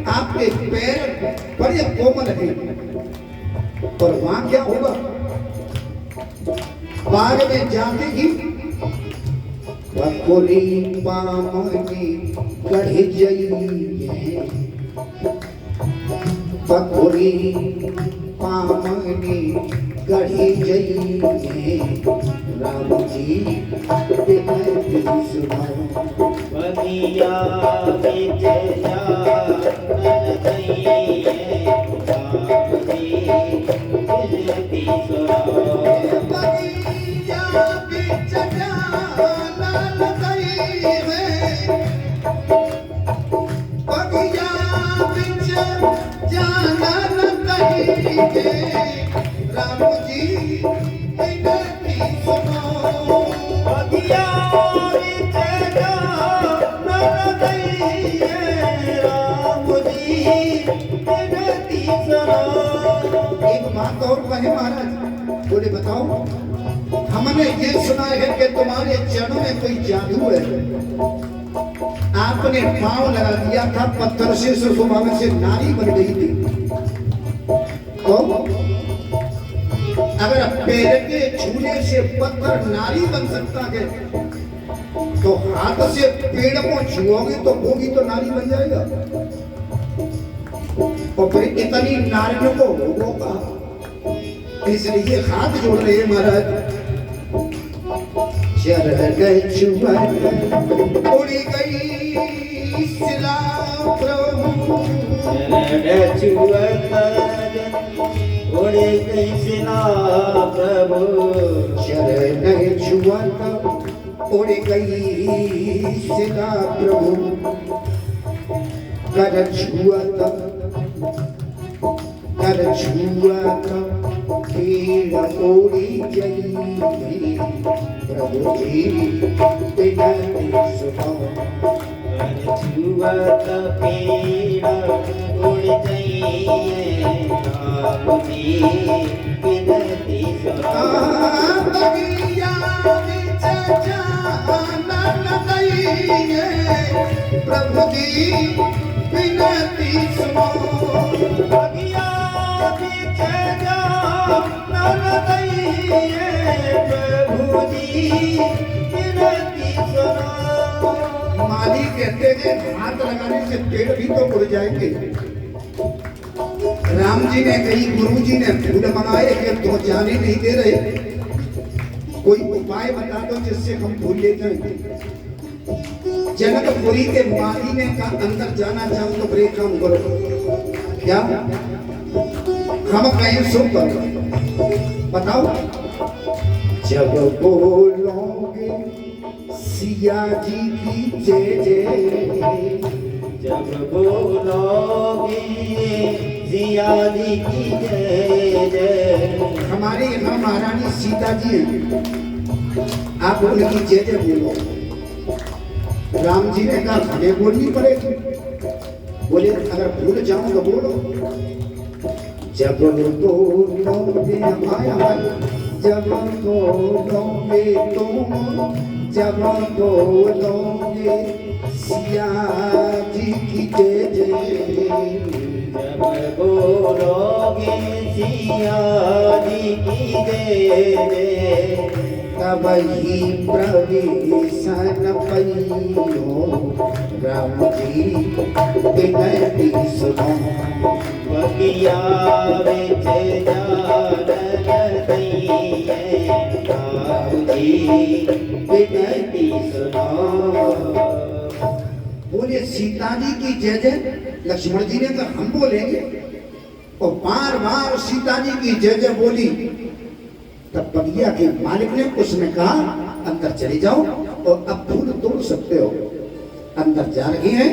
आपके पैर बड़े कोमल हैं, और वहां क्या होगा, बाग में जाते ही बकुरी पामनी गढ़ जाइए, बकुरी पामनी गढ़ी जाइए, राम जी बिनती सुनो। बगिया बिच जानन कइयो, राम जी बिनती सुनो। बगिया बिच जानन कइयो, बगिया बिच जानन कइयो, राम जी बिनती सुनो। बगिया बिच जानन कइयो, राम जी बिनती सुनो। एक बात और कहे महाराज, बोले बताओ, हमने ये सुना है कि तुम्हारे चरणों में कोई जादू है। आपने पांव लगा दिया था पत्थर से, सुबह से नारी बन गई थी। तो अगर पैर के छूने से पत्थर नारी बन सकता है, तो हाथ से पेड़ को छुओगे तो वो भी तो नारी बन जाएगा। और फिर इतनी नारियों को होगा, इसलिए हाथ जोड़ रहे हैं महाराज। चरण छुअत उड़ गई सिला प्रभु, चरण छुअत उड़ गई सिला प्रभु, चरण छुअत उड़ गई सिला प्रभु, कर छुअत पीड़ उड़ी गई, प्रभु जी बिनती सुनो। छुअत पीड़ उड़ गई, राम जी बिनती सुनो। बगिया बिच जानन कइयो, प्रभु जी बिनती सुनो। बगिया बिच जानन कइयो, प्रभु जी बिनती सुनो। माली कहते हैं हाथ लगाने से पेड़ भी तो उड़ जाएंगे। राम जी ने कही, गुरु जी ने फूल मंगाए कि तो जाने नहीं दे रहे, कोई उपाय बता दो जिससे हम फूल ले जाएंगे। जनकपुरी के माली ने कहा अंदर जाना चाहो तो फिर एक काम करो, क्या हम कहीं सो करो, बताओ। जब बोलोगे सिया जी की जय जय। जब बोलोगे सिया जी की जय जय। हमारे यहाँ महारानी सीता जी हैं, आप उनकी जय जय बोलो। राम जी ने कहा हमें बोलनी पड़ेगी। बोले अगर भूल जाऊं तो बोलो। जब बोलोगे आया, जब बोलोगे तुम, जब बोलोगे सिया जी की जय जय। जब बोलोगे सिया जी की जय जय। तब ही प्रवेशन पइयो राम जी विनती सुनो। बगिया बिच जानन दइए राम जी विनती सुनो। बोले सीता जी की जय जय। लक्ष्मण जी ने कहा हम बोलेंगे, और बार बार सीता जी की जय जय बोली। तब बगिया के मालिक ने उसने कहा अंदर चले जाओ और अब फूल तोड़ सकते हो। अंदर जा रही हैं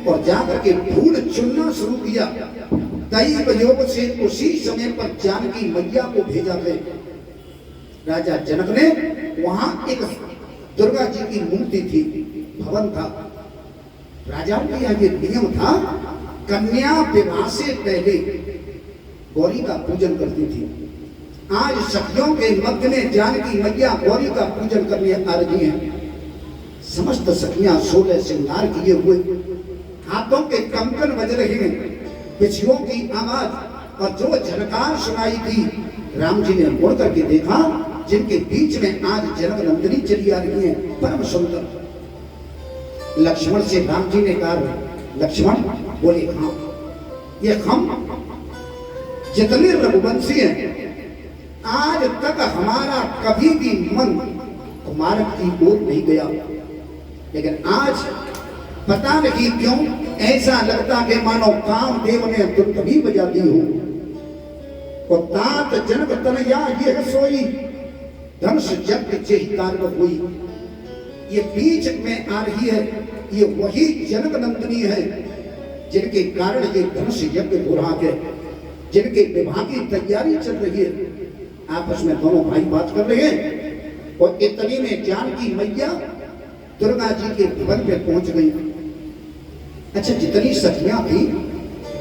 और जाकर के फूल चुनना शुरू किया। दैव योग से उसी समय पर जानकी मैया को भेजा गया। राजा जनक ने वहां एक दुर्गा जी की मूर्ति थी, भवन था। राजाओं के यहाँ ये नियम था, कन्या विवाह से पहले गौरी का पूजन करती थी। आज सखियों के मध्य में जानकी मैया गौरी का पूजन करने आ रही हैं। समस्त सखियां 16 श्रृंगार किए हुए, हाथों के कंकन बज रहे हैं, बिछुओं की आवाज और जो झनकार सुनाई थी। राम जी ने मुड़ करके देखा, जिनके बीच में आज जनक नंदिनी चली आ रही है, परम सुंदर। लक्ष्मण से राम जी ने कहा लक्ष्मण। बोले हाँ, ये हम जितने रघुवंशी हैं, आज तक हमारा कभी भी मन कुमार की ओर नहीं गया, लेकिन आज पता नहीं क्यों ऐसा लगता कि मानो कामदेव ने तुम कभी बजा दी हो। और तात जनक तनया ये सोई, धनुष जग चेहिकार हुई। ये बीच में आ रही है, ये वही जनक नंदिनी है जिनके कारण ये धनुष यज्ञ हो रहा है, जिनके विवाह की तैयारी चल रही है। आपस में दोनों भाई बात कर रहे हैं और इतनी में जानकी मैया दुर्गा जी के भवन पे पहुंच गई। अच्छा, जितनी सखियां थी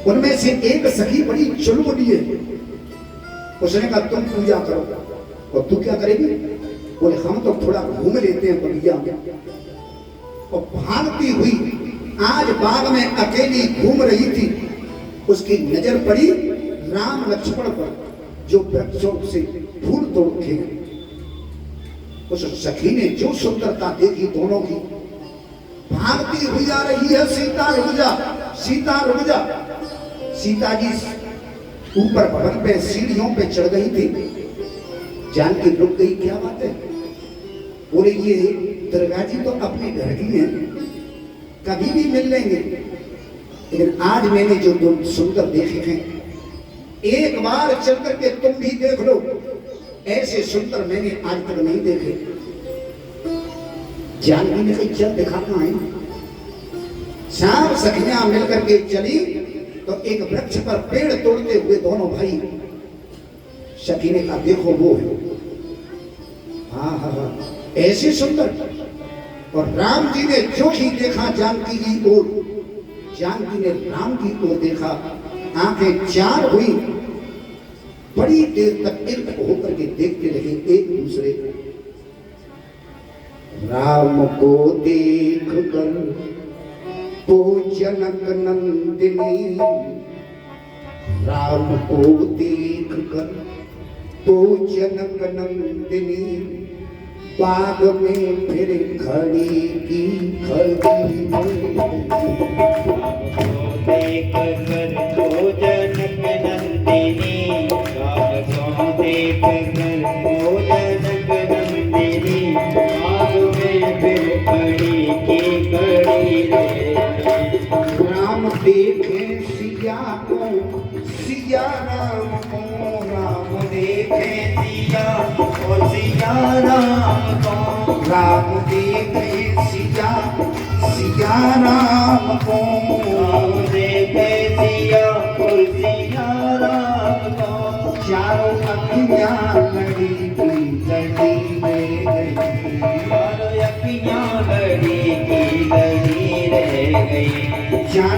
उनमें से एक सखी बड़ी चुलबुली है। उसने कहा तुम पूजा करो। और तू क्या करेगी? बोले हम तो थोड़ा घूम लेते हैं बगिया में। और भागती हुई आज बाग में अकेली घूम रही थी, उसकी नजर पड़ी राम लक्ष्मण पर, जो वृक्षों से फूल तोड़ थे। उस सखी ने जो सुंदरता देखी दोनों की, भागती हुई आ रही है, सीता रुक जा, सीता रुक जा। सीता जी ऊपर भवन पे सीढ़ियों पे चढ़ गई थी। जानकी रुक गई, क्या बात है? बोले ये दुर्गा जी तो अपने घर की हैं, कभी भी मिल लेंगे, लेकिन आज मैंने जो दो सुंदर देखे हैं, एक बार चल करके तुम भी देख लो, ऐसे सुंदर मैंने आज तक नहीं देखे। जानकी ने कही चल दिखाना है। सार सखियां मिलकर के चली तो एक वृक्ष पर पेड़ तोड़ते हुए दोनों भाई, सखी ने कहा देखो वो है। हाँ हाँ हाँ, ऐसे सुंदर। और राम जी ने जो ही देखा जानकी की ओर, जानकी ने राम की ओर देखा, आंखें चार हुई, बड़ी देर तक एक होकर के देखते रहे एक दूसरे को। राम को देख कर तो जनक नंदिनी, राम को देख कर तो जनक नंदिनी, बाग में फिर खड़ी की खड़ी। देख कर तो जनक नंदिनी, बाग को देख कर तो जनक नंदिनी, बाग में फिर खड़ी की खड़ी रे। राम देखे सिया को, सिया राम को, राम देखे सिया और सिया राम को, राम देखे राम को देखे सिया सिया राम को चारों अखियां लड़ी की लड़ी में गई चारों अखियां लड़ी की लड़ी रह गई चारों